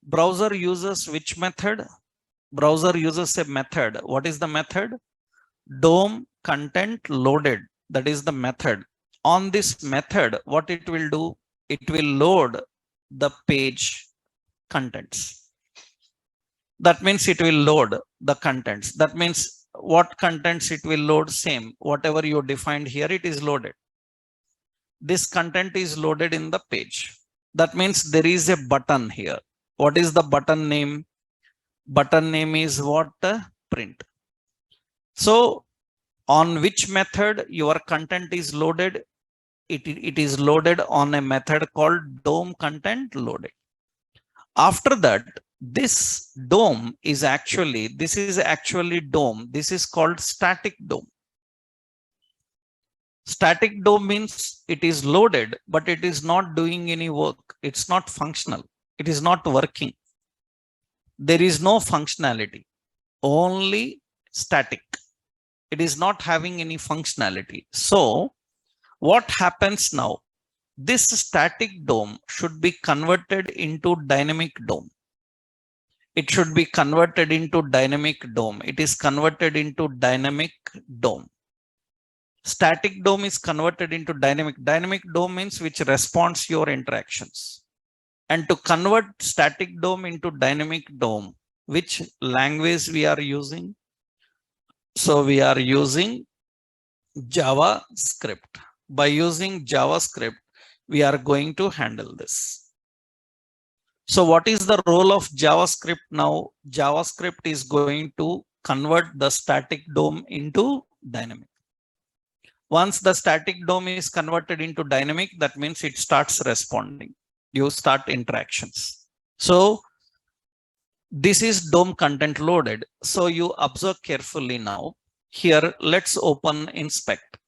Browser uses which method? Browser uses a method. What is the method? DOM content loaded. That is the method. On this method, what it will do? It will load the page contents. That means it will load the contents. That means what contents it will load? Same. Whatever you defined here, it is loaded. This content is loaded in the page. That means there is a button here. What is the button name? Button name is what? Print. So on which method your content is loaded? It is loaded on a method called DOM content loaded. After that, this DOM is actually, this is actually DOM. This is called static DOM. Static DOM means it is loaded, but it is not doing any work. It's not functional. It is not working. There is no functionality, only static. It is not having any functionality. So what happens now? This static DOM should be converted into dynamic DOM. It should be converted into dynamic DOM. It is converted into dynamic DOM. Static DOM is converted into dynamic. Dynamic DOM means which responds your interactions. And to convert static DOM into dynamic DOM, which language we are using? So we are using JavaScript. By using JavaScript, we are going to handle this. So what is the role of JavaScript now? JavaScript is going to convert the static DOM into dynamic. Once the static DOM is converted into dynamic, that means it starts responding. You start interactions. So this is DOM content loaded. So you observe carefully now. Here, let's open inspect.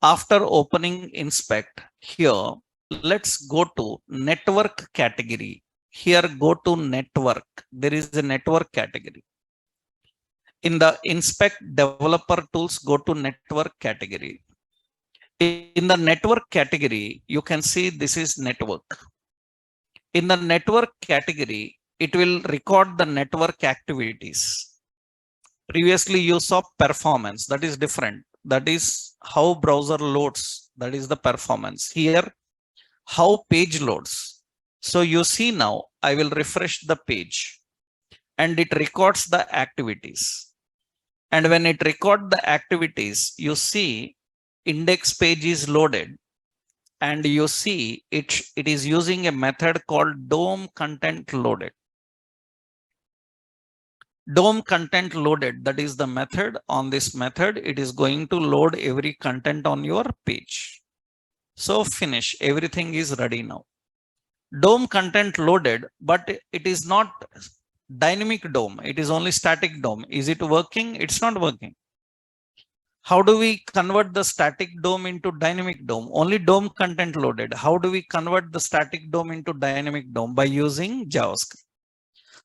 After opening inspect, here, let's go to network category. Here, go to network. There is a network category. In the inspect developer tools, go to network category. In the network category, you can see this is network. In the network category, it will record the network activities. Previously, you saw performance. That is different. That is how browser loads. That is the performance. Here, how page loads. So you see now, I will refresh the page and it records the activities. And when it records the activities, you see index page is loaded. And you see it is using a method called DOM content loaded. DOM content loaded, that is the method. On this method, it is going to load every content on your page. So finish, everything is ready now. DOM content loaded, but it is not dynamic DOM. It is only static DOM. Is it working? It's not working. How do we convert the static DOM into dynamic DOM? Only DOM content loaded. How do we convert the static DOM into dynamic DOM? By using JavaScript.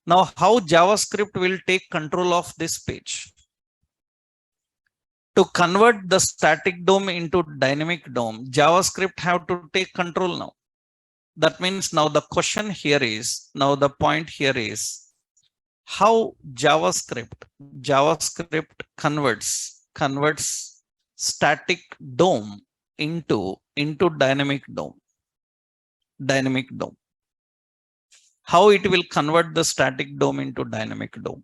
Now, how JavaScript will take control of this page? To convert the static DOM into dynamic DOM, JavaScript have to take control now. That means now the question here is, now the point here is, how JavaScript converts static DOM into dynamic DOM. How it will convert the static DOM into dynamic DOM.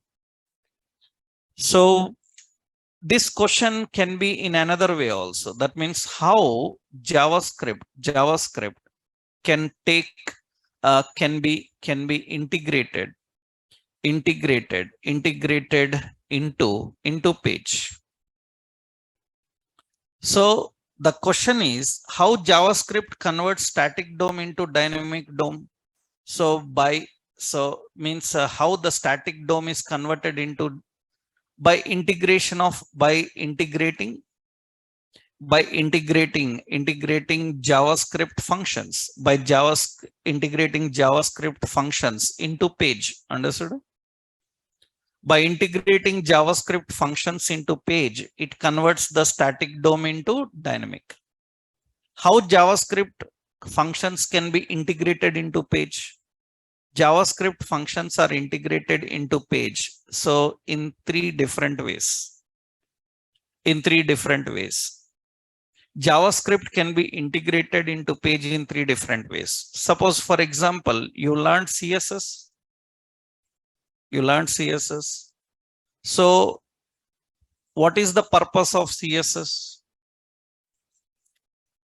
So this question can be in another way also. That means how JavaScript can take can be integrated into page. So the question is how JavaScript converts static DOM into dynamic DOM. So means how the static DOM is converted into by integrating JavaScript functions, integrating JavaScript functions into page. Understood? By integrating JavaScript functions into page, it converts the static DOM into dynamic. How JavaScript functions can be integrated into page? JavaScript functions are integrated into page. So in three different ways. JavaScript can be integrated into page in three different ways. Suppose, for example, you learned CSS. So what is the purpose of CSS?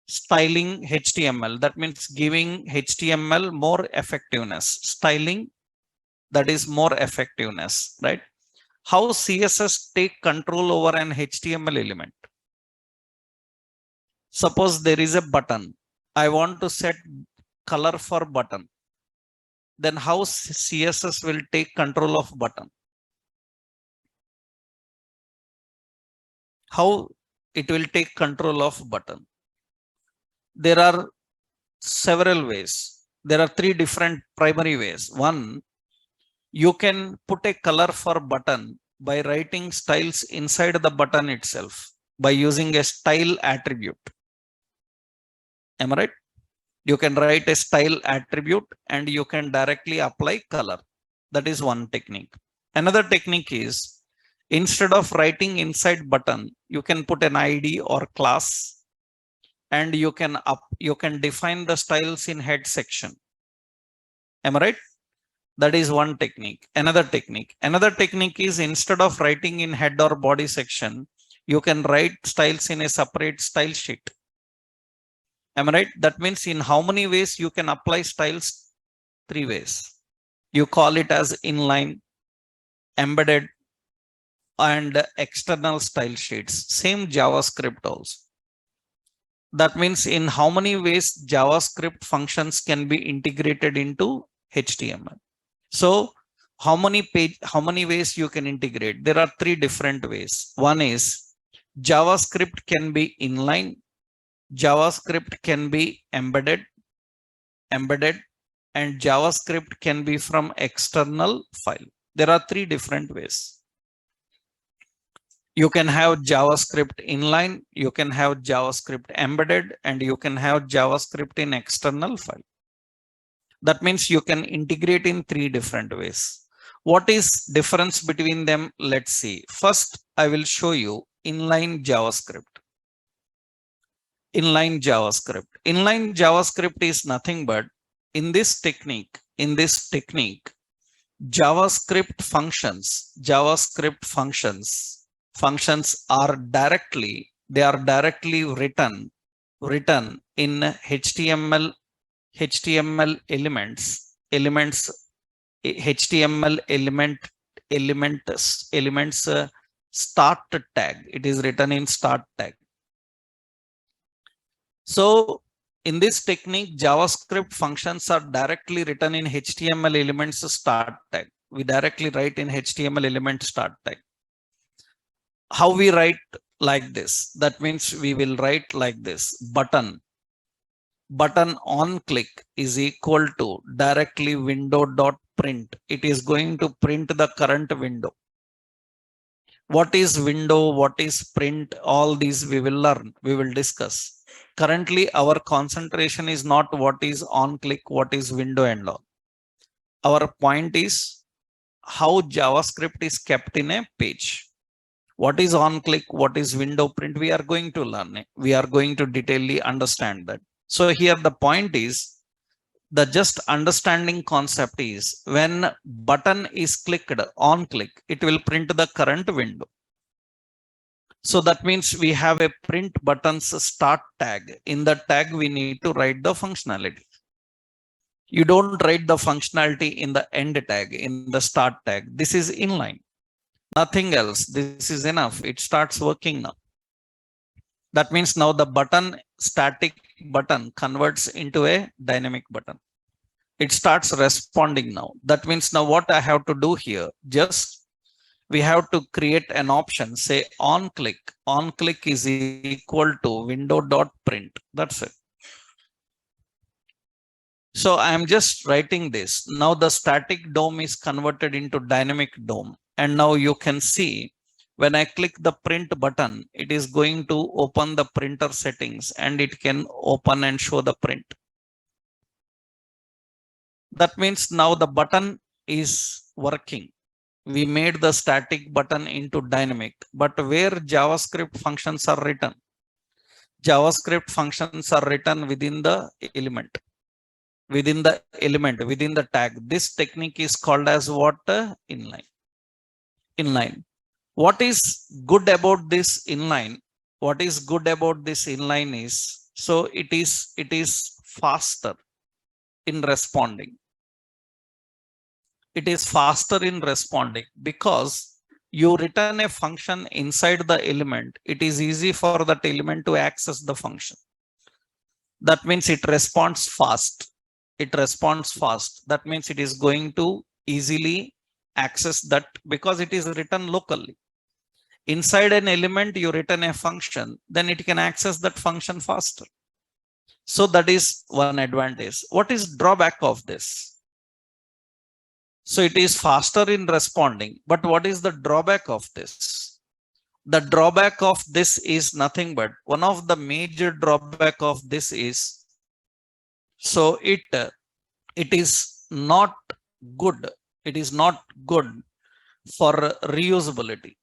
Styling HTML. That means giving HTML more effectiveness. Styling, that is more effectiveness, right? How CSS take control over an HTML element? Suppose there is a button. I want to set color for button. Then how CSS will take control of button? How it will take control of button? There are several ways. There are three different primary ways. One, you can put a color for button by writing styles inside the button itself by using a style attribute. Am I right? You can write a style attribute and you can directly apply color. That is one technique. Another technique is, instead of writing inside button, you can put an ID or class and you can define the styles in head section. Am I right? That is one technique. Another technique is, instead of writing in head or body section, you can write styles in a separate style sheet. Am I right? That means in how many ways you can apply styles? 3 ways. You call it as inline, embedded, and external style sheets. Same JavaScript also. That means in how many ways JavaScript functions can be integrated into HTML. So how many ways you can integrate? There are 3 different ways. One is JavaScript can be inline, JavaScript can be embedded, and JavaScript can be from external file. There are 3 different ways. You can have JavaScript inline, you can have JavaScript embedded, and you can have JavaScript in external file. That means you can integrate in 3 different ways. What is difference between them? Let's see. First, I will show you inline JavaScript. Inline JavaScript is nothing but, in this technique, JavaScript functions are directly written in HTML elements start tag. It is written in start tag. So in this technique, JavaScript functions are directly written in HTML elements start tag. We directly write in HTML element start tag. How we write? Like this. That means we will write like this: button on click is equal to directly window.print. It is going to print the current window. What is window? What is print? All these we will learn. We will discuss. Currently, our concentration is not what is on click, what is window and all. Our point is how JavaScript is kept in a page. What is on click, what is window print? We are going to learn it. We are going to detailedly understand that. So here the point is, the just understanding concept is, when button is clicked on click, it will print the current window. So that means we have a print buttons start tag. In the tag, we need to write the functionality. You don't write the functionality in the end tag, in the start tag. This is inline. Nothing else. This is enough. It starts working now. That means now the button, static button, converts into a dynamic button. It starts responding now. That means now what I have to do here, just we have to create an option, say on click. On click is equal to window.print. That's it. So I am just writing this. Now the static DOM is converted into dynamic DOM. And now you can see, when I click the print button, it is going to open the printer settings and it can open and show the print. That means now the button is working. We made the static button into dynamic, but where JavaScript functions are written? JavaScript functions are written within the element, within the tag. This technique is called as what? Inline. What is good about this inline? What is good about this inline is, so it is faster in responding. It is faster in responding because you return a function inside the element, it is easy for that element to access the function. That means it responds fast. It responds fast. That means it is going to easily access that because it is written locally. Inside an element, you return a function, then it can access that function faster. So that is one advantage. What is drawback of this? So it is faster in responding, but what is the drawback of this? The drawback of this is nothing but one of the major drawback of this is, so it is not good. It is not good for reusability.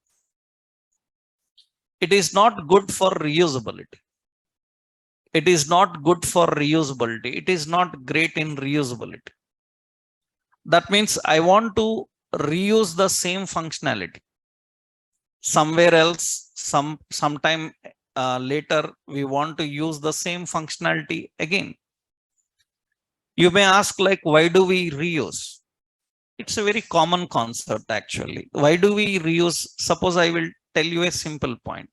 It is not good for reusability. It is not good for reusability. It is not great in reusability. That means I want to reuse the same functionality somewhere else, sometime later we want to use the same functionality again. You may ask, like, why do we reuse? It's a very common concept actually. Why do we reuse? Suppose I will tell you a simple point.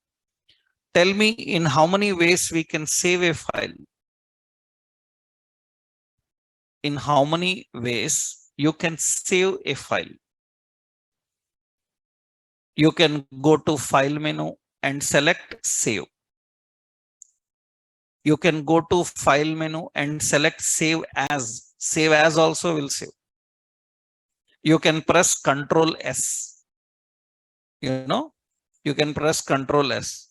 Tell me in how many ways we can save a file. In how many ways you can save a file? You can go to file menu and select save. You can go to file menu and select save as. Save as also will save. You can press Ctrl S. You can press Ctrl S.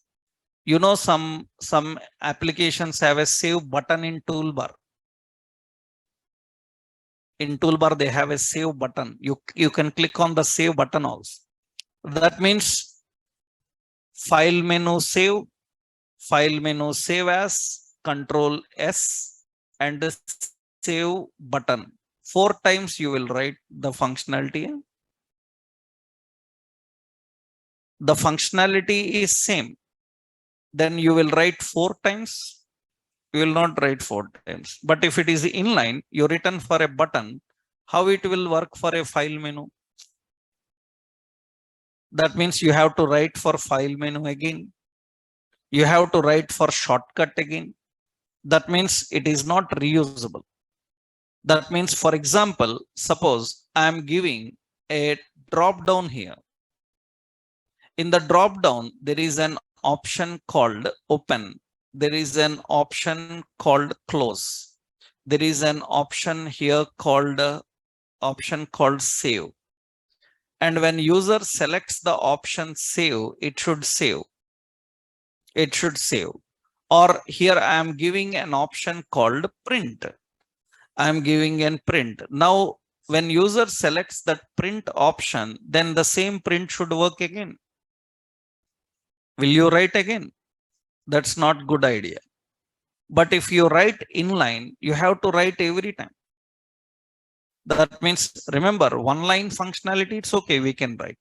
Some applications have a save button in toolbar. In toolbar, they have a save button. You can click on the save button also. That means file menu save as, Ctrl S, and the save button. 4 times you will write the functionality. The functionality is same. Then you will write 4 times. You will not write 4 times. But if it is inline, you written for a button, how it will work for a file menu? That means you have to write for file menu again. You have to write for shortcut again. That means it is not reusable. That means, for example, suppose I am giving a drop down here. In the drop down, there is an option called open. There is an option called close. There is an option here called save. And when user selects the option save, it should save. It should save. Or here I am giving an option called print. I am giving an print. Now, when user selects that print option, then the same print should work again. Will you write again? That's not good idea. But if you write inline, you have to write every time. That means, remember, one line functionality, it's okay, we can write.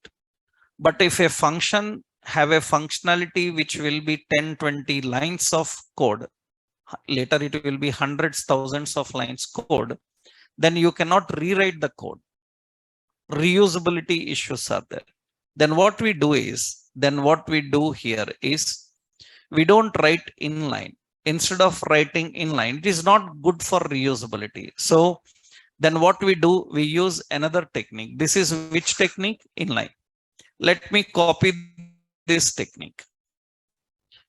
But if a function have a functionality which will be 10, 20 lines of code, later it will be hundreds, thousands of lines code, then you cannot rewrite the code. Reusability issues are there. Then what we do here is we don't write inline. Instead of writing inline, it is not good for reusability. So then what we do, we use another technique. This is which technique? Inline. Let me copy this technique.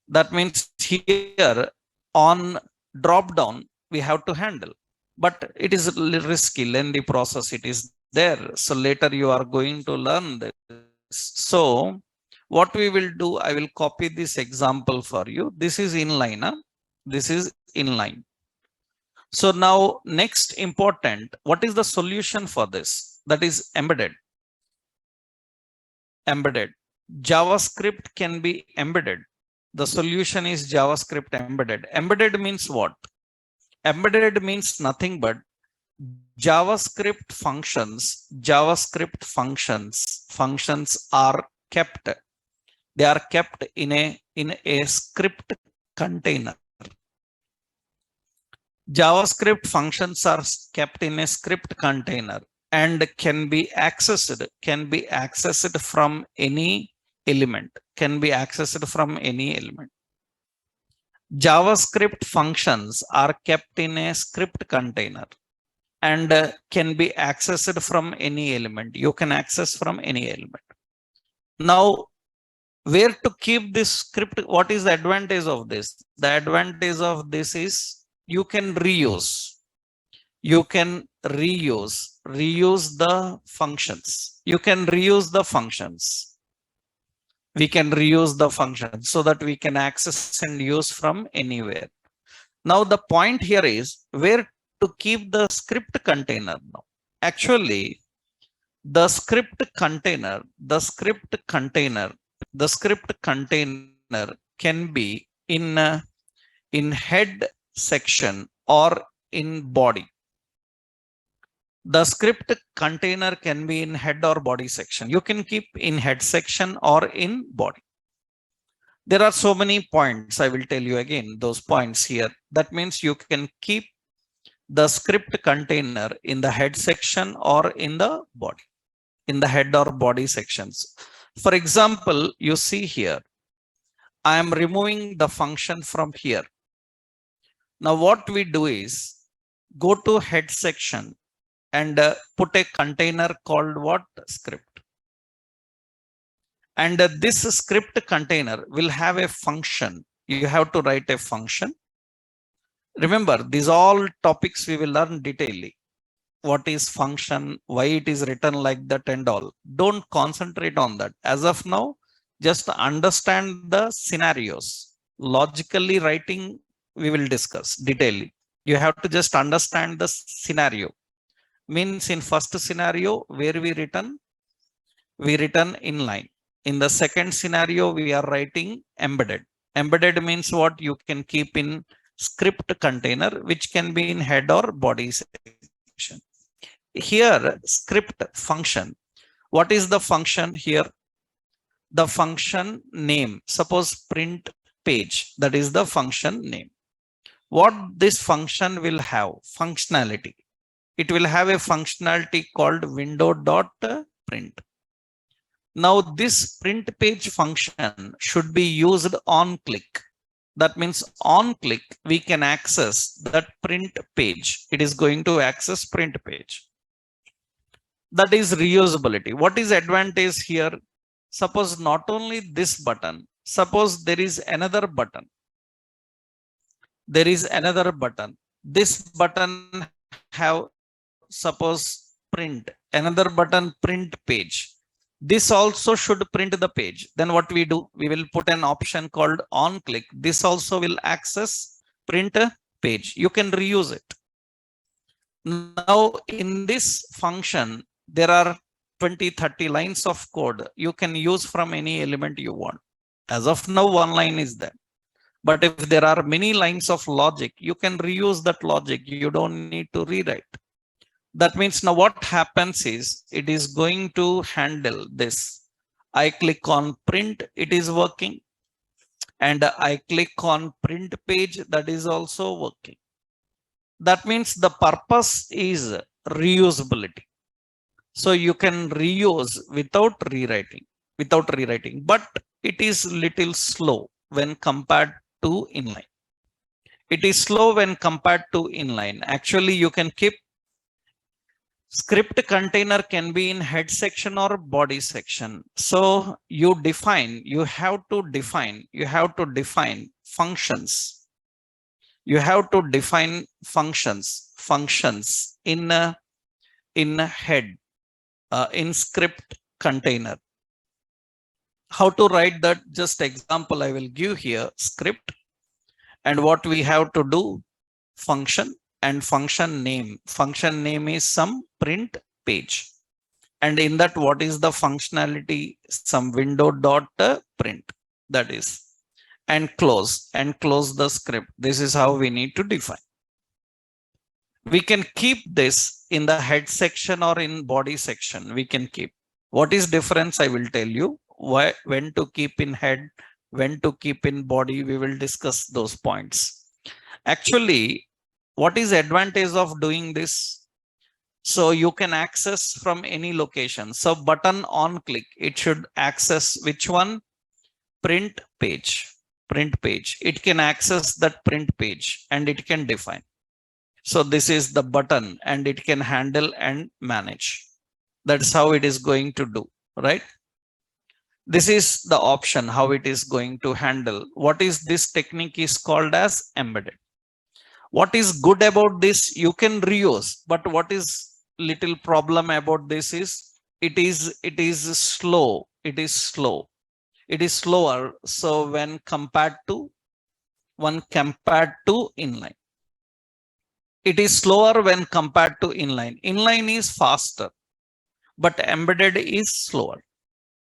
That means here on drop down, we have to handle, but it is risky, lengthy process. It is there. So later you are going to learn this. So what we will do, I will copy this example for you. This is inline. This is inline. So now next important, what is the solution for this? That is embedded. Embedded. JavaScript can be embedded. The solution is JavaScript embedded. Embedded means what? Embedded means nothing but JavaScript functions are kept. They are kept in a script container. JavaScript functions are kept in a script container, and can be accessed from any element, JavaScript functions are kept in a script container and can be accessed from any element. You can access from any element. Now, where to keep this script? What is the advantage of this? The advantage of this is you can reuse. You can reuse the functions. You can reuse the functions. We can reuse the functions so that we can access and use from anywhere. Now the point here is where to keep the script container now. Actually, the script container can be in head section or in body. The script container can be in head or body section. You can keep in head section or in body. There are so many points. I will tell you again those points here. That means you can keep the script container in the head section or in the body, in the head or body sections. For example, you see here, I am removing the function from here. Now what we do is go to head section and put a container called what? Script. And this script container will have a function. You have to write a function. Remember, these all topics we will learn detailedly. What is function, why it is written like that and all. Don't concentrate on that. As of now, just understand the scenarios. Logically writing, we will discuss detailedly. You have to just understand the scenario. Means in first scenario where we written inline. In the second scenario, we are writing embedded. Embedded means what? You can keep in script container, which can be in head or body section. Here, script function. What is the function here? The function name. Suppose print page. That is the function name. What this function will have? Functionality. It will have a functionality called window.print. Now this print page function should be used on click. That means on click, we can access that print page. It is going to access print page. That is reusability. What is advantage here? Suppose not only this button, suppose there is another button. This button have, suppose print, another button print page. This also should print the page. Then what we do? We will put an option called on click. This also will access print page. You can reuse it. Now in this function, there are 20-30 lines of code. You can use from any element you want. As of now, one line is there. But if there are many lines of logic, you can reuse that logic. You don't need to rewrite. That means now what happens is it is going to handle this. I click on print, it is working. And I click on print page, that is also working. That means the purpose is reusability. So you can reuse without rewriting. But it is little slow when compared to inline. It is slow when compared to inline. Actually, you can keep script container can be in head section or body section. So you have to define functions. You have to define functions in head, in script container. How to write that? Just example I will give here. Script, and what we have to do? Function and function name. Function name is some print page. And in that, what is the functionality? Some window.print. That is. And close the script. This is how we need to define. We can keep this in the head section or in body section. We can keep. What is difference? I will tell you. When to keep in head, when to keep in body, we will discuss those points. Actually, what is advantage of doing this? So you can access from any location. So button on click, it should access which one? Print page. Print page. It can access that print page and it can define. So this is the button and it can handle and manage. That's how it is going to do, right? This is the option how it is going to handle. What is this technique is called as embedded. What is good about this? You can reuse, but what is little problem about this is it is slow. It is slow. It is slower. So when compared to inline, it is slower when compared to inline. Inline is faster, but embedded is slower.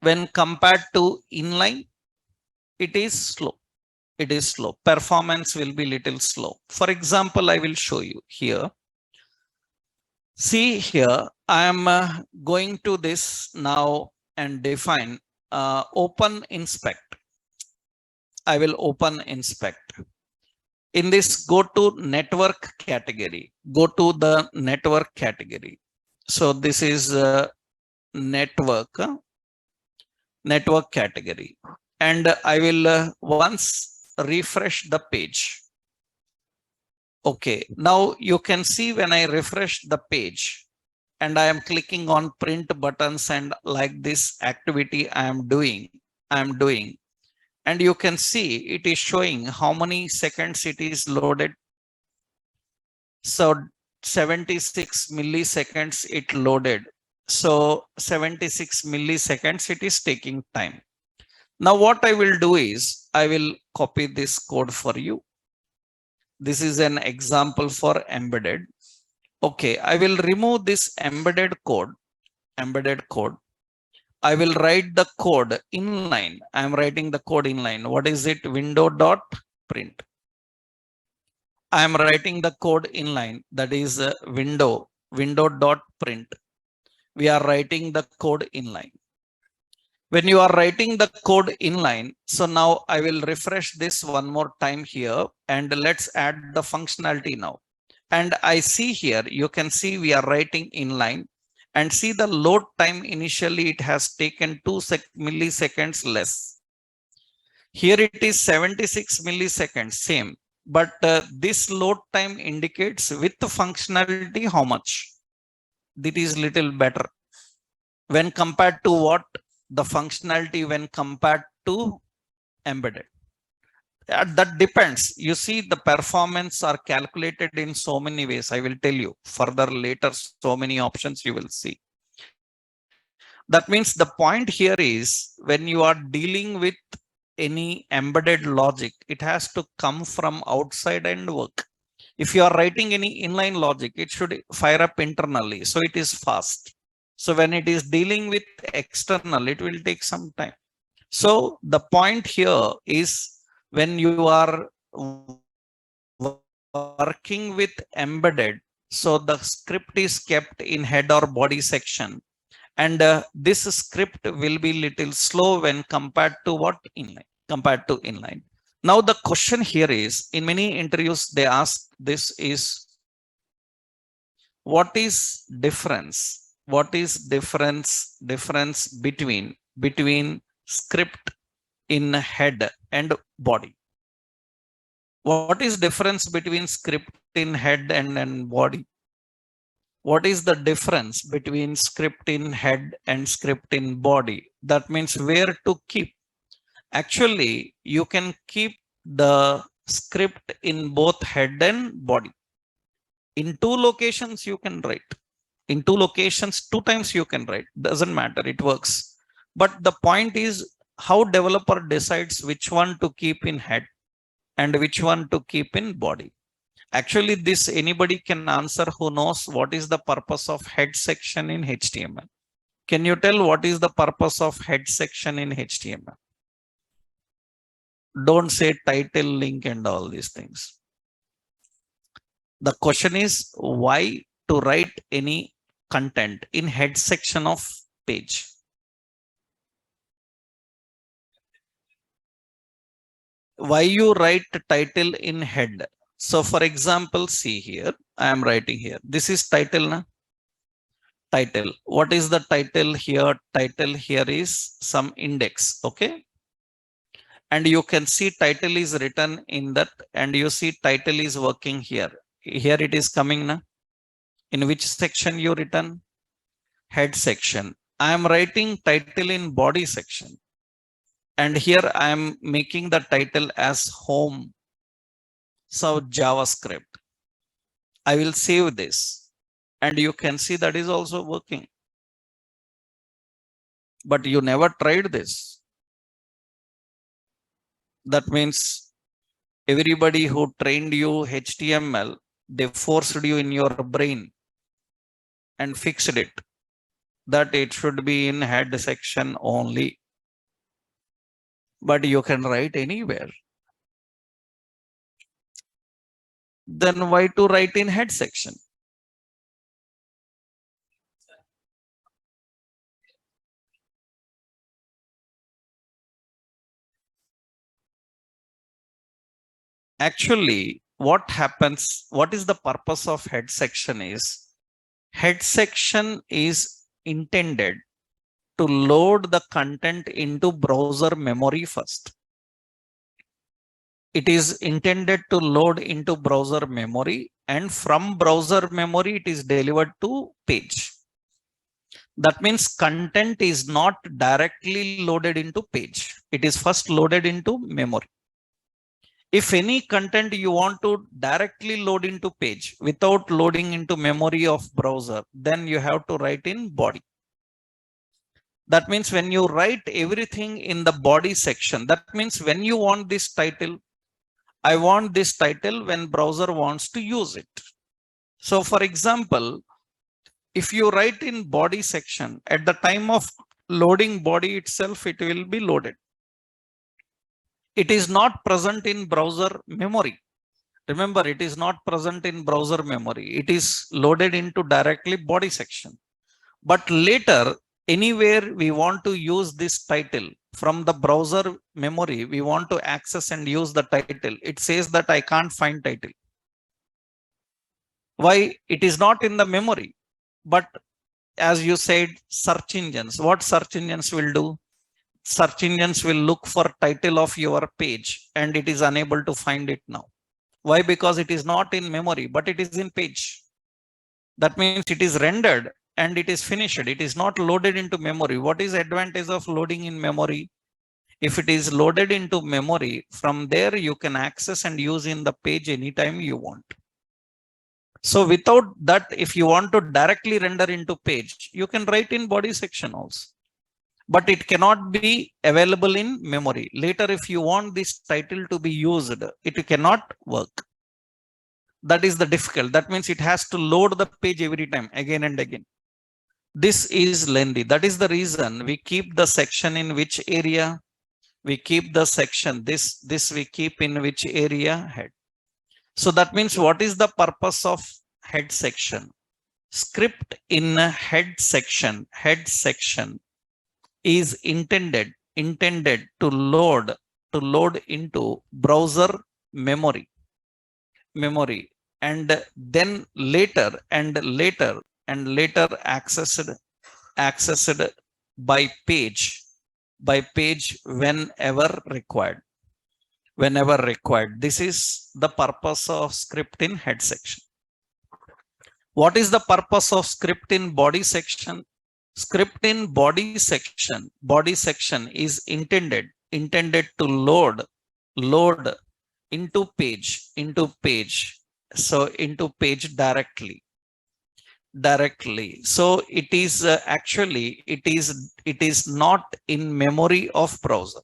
When compared to inline, it is slow. It is slow. Performance will be little slow. For example, I will show you here. See here, I am going to this now and define open inspect. I will open inspect. In this, go to network category. Go to the network category. So this is network category. And I will once refresh the page. Okay, now you can see when I refresh the page and I am clicking on print buttons and like this activity I am doing. And you can see it is showing how many seconds it is loaded. So 76 milliseconds it loaded. So 76 milliseconds it is taking time. Now what I will do is I will copy this code for you. This is an example for embedded. Okay, I will remove this embedded code. I will write the code inline. I am writing the code inline. What is it? Window.print. I am writing the code inline. That is window.print. We are writing the code inline. When you are writing the code inline, so now I will refresh this one more time here and let's add the functionality now. And I see here, you can see we are writing inline and see the load time initially it has taken 2 milliseconds less. Here it is 76 milliseconds, same. But this load time indicates with the functionality how much. That is little better. When compared to what? The functionality when compared to embedded. That depends. You see the performance are calculated in so many ways. I will tell you further later, so many options you will see. That means the point here is when you are dealing with any embedded logic, it has to come from outside and work. If you are writing any inline logic, it should fire up internally. So it is fast. So when it is dealing with external, it will take some time. So the point here is when you are working with embedded, so the script is kept in head or body section. And this script will be little slow when compared to what? Inline. Now the question here is, in many interviews they ask this is, what is difference? What is difference between script in head and body? What is difference between script in head and body? What is the difference between script in head and script in body? That means where to keep. Actually, you can keep the script in both head and body. In 2 locations you can write. In 2 locations, 2 times you can write. Doesn't matter, it works. But the point is how developer decides which one to keep in head and which one to keep in body. Actually, this anybody can answer who knows what is the purpose of head section in HTML. Can you tell what is the purpose of head section in HTML? Don't say title, link and all these things. The question is why to write any content in head section of page. Why you write title in head? So for example, see here, I am writing here. This is title. Na? Title. What is the title here? Title here is some index. Okay. And you can see title is written in that, and you see title is working here. Here it is coming now. In which section you written? Head section. I am writing title in body section. And here I am making the title as home. So JavaScript. I will save this. And you can see that is also working. But you never tried this. That means everybody who trained you HTML, they forced you in your brain and fixed it that it should be in head section only. But you can write anywhere. Then why to write in head section? Actually, what happens, what is the purpose of head section is, head section is intended to load the content into browser memory first. It is intended to load into browser memory, and from browser memory, it is delivered to page. That means content is not directly loaded into page. It is first loaded into memory. If any content you want to directly load into page without loading into memory of browser, then you have to write in body. That means when you write everything in the body section, that means when you want this title, I want this title when browser wants to use it. So for example, if you write in body section, at the time of loading body itself, it will be loaded. It is not present in browser memory. Remember, it is not present in browser memory. It is loaded into directly body section. But later, anywhere we want to use this title from the browser memory, we want to access and use the title. It says that I can't find title. Why? It is not in the memory. But as you said, search engines, what search engines will do? Search engines will look for title of your page and it is unable to find it now. Why? Because it is not in memory, but it is in page. That means it is rendered and it is finished. It is not loaded into memory. What is advantage of loading in memory? If it is loaded into memory, from there you can access and use in the page anytime you want. So without that, if you want to directly render into page, you can write in body section also. But it cannot be available in memory. Later, if you want this title to be used, it cannot work. That is the difficult. That means it has to load the page every time, again and again. This is lengthy. That is the reason we keep the section in which area? We keep the section, this we keep in which area? Head. So that means what is the purpose of head section? Script in head section is intended to load into browser memory, and then later accessed by page whenever required. This is the purpose of script in head section. What is the purpose of script in body section? Script in body section is intended to load into page, so into page directly. So it is actually it is not in memory of browser.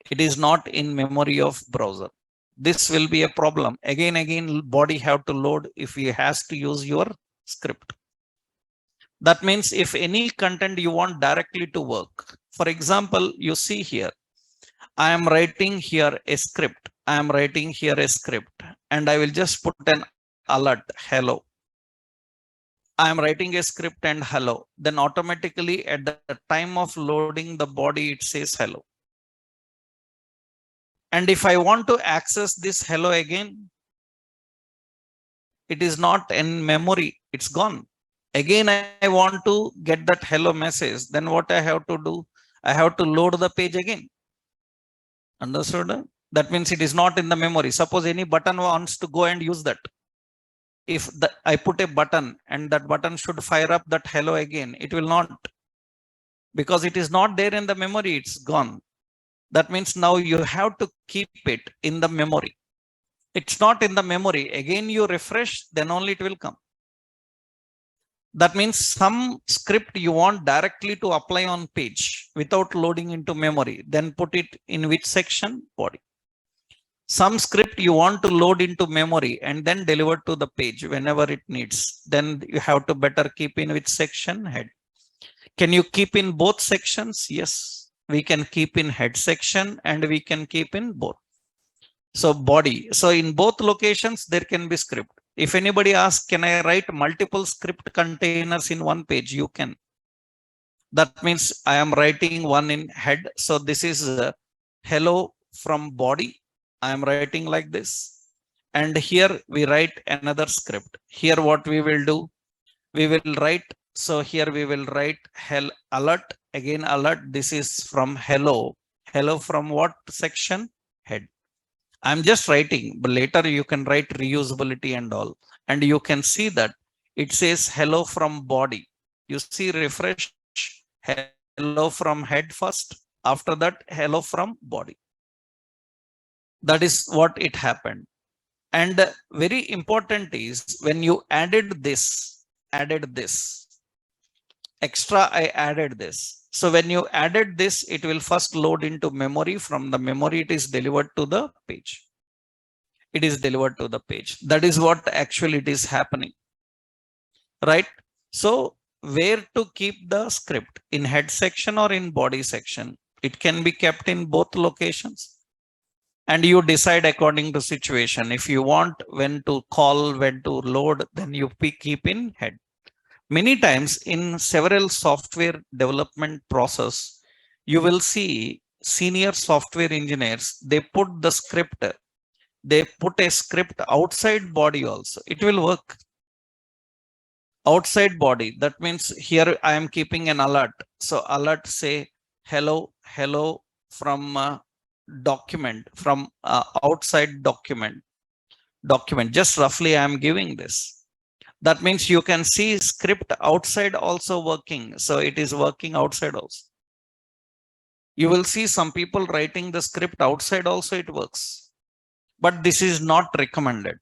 It is not in memory of browser. This will be a problem. Again, body have to load if he has to use your script. That means if any content you want directly to work, for example, you see here, I am writing here a script. And I will just put an alert, hello. I am writing a script and hello. Then automatically at the time of loading the body, it says hello. And if I want to access this hello again, it is not in memory, it's gone. Again, I want to get that hello message. Then what I have to do? I have to load the page again. Understood? That means it is not in the memory. Suppose any button wants to go and use that. If I put a button and that button should fire up that hello again, it will not, because it is not there in the memory, it's gone. That means now you have to keep it in the memory. It's not in the memory. Again, you refresh, then only it will come. That means some script you want directly to apply on page without loading into memory, then put it in which section? Body. Some script you want to load into memory and then deliver to the page whenever it needs. Then you have to better keep in which section? Head. Can you keep in both sections? Yes, we can keep in head section and we can keep in both. So body. So in both locations, there can be script. If anybody asks, can I write multiple script containers in one page? You can. That means I am writing one in head. So this is hello from body. I am writing like this. And here we write another script. Here what we will do, we will write. So here we will write hell alert. Again alert. This is from hello. Hello from what section? Head. I'm just writing, but later you can write reusability and all. And you can see that it says hello from body. You see refresh, hello from head first. After that, hello from body. That is what it happened. And very important is when you added this, extra, I added this. So when you added this, it will first load into memory. From the memory, it is delivered to the page. It is delivered to the page. That is what actually it is happening. Right? So where to keep the script? In head section or in body section? It can be kept in both locations. And you decide according to situation. If you want when to call, when to load, then you keep in head. Many times in several software development process, you will see senior software engineers, they put the script, they put a script outside body also. It will work. Outside body, that means here I am keeping an alert. So alert say hello from document, from outside document. Just roughly I am giving this. That means you can see script outside also working. So it is working outside also. You will see some people writing the script outside also it works. But this is not recommended.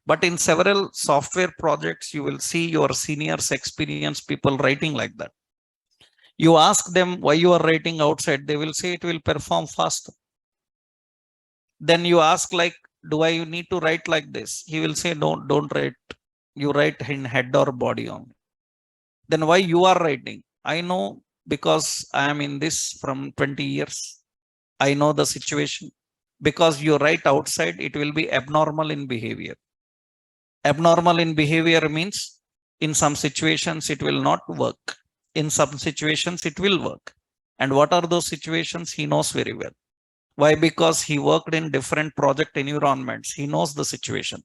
But in several software projects, you will see your seniors, experienced people writing like that. You ask them why you are writing outside, they will say it will perform faster. Then you ask like, do I need to write like this? He will say, no, don't write. You write in head or body only. Then why you are writing? I know because I am in this from 20 years. I know the situation. Because you write outside, it will be abnormal in behavior. Abnormal in behavior means in some situations it will not work. In some situations it will work. And what are those situations? He knows very well. Why? Because he worked in different project environments. He knows the situation.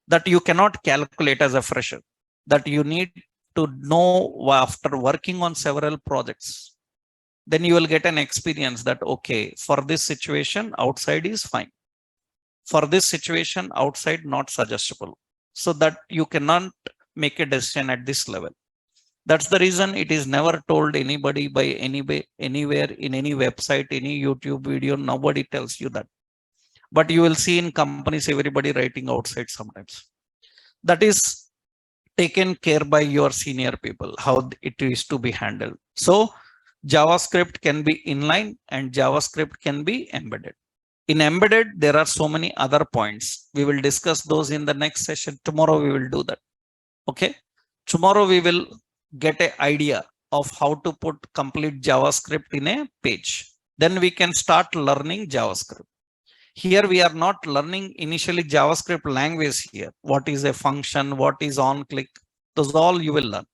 That you cannot calculate as a fresher, that you need to know after working on several projects. Then you will get an experience that, okay, for this situation, outside is fine. For this situation, outside not suggestible. So that you cannot make a decision at this level. That's the reason it is never told anybody by anywhere, in any website, any YouTube video, nobody tells you that. But you will see in companies, everybody writing outside sometimes. That is taken care by your senior people, how it is to be handled. So JavaScript can be inline and JavaScript can be embedded. In embedded, there are so many other points. We will discuss those in the next session. Tomorrow we will do that. Okay. Tomorrow we will get an idea of how to put complete JavaScript in a page. Then we can start learning JavaScript. Here we are not learning initially JavaScript language here. What is a function? What is on click? Those all you will learn.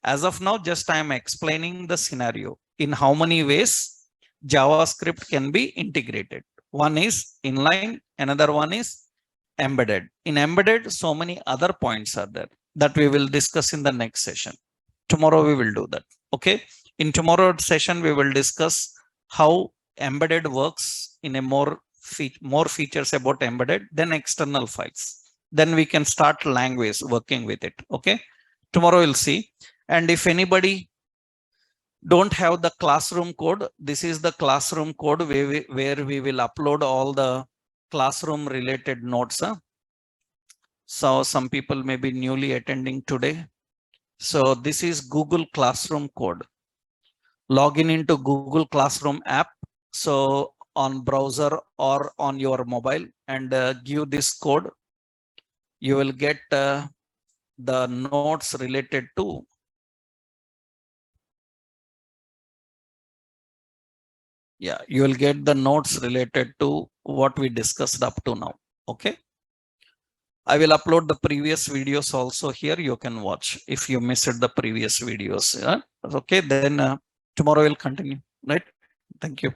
As of now, just I am explaining the scenario in how many ways JavaScript can be integrated. One is inline, another one is embedded. In embedded, so many other points are there that we will discuss in the next session. Tomorrow we will do that. Okay. In tomorrow's session, we will discuss how embedded works in a more features about embedded, then external files. Then we can start language working with it. Okay. Tomorrow we'll see. And if anybody don't have the classroom code, this is the classroom code where we will upload all the classroom related notes. So some people may be newly attending today. So this is Google Classroom code. Login into Google Classroom app. So on browser or on your mobile, and give this code. You will get the notes related to you will get the notes related to what we discussed up to now. Okay. I will upload the previous videos also here. You can watch if you missed the previous videos. Okay, then tomorrow we'll continue. Right. Thank you.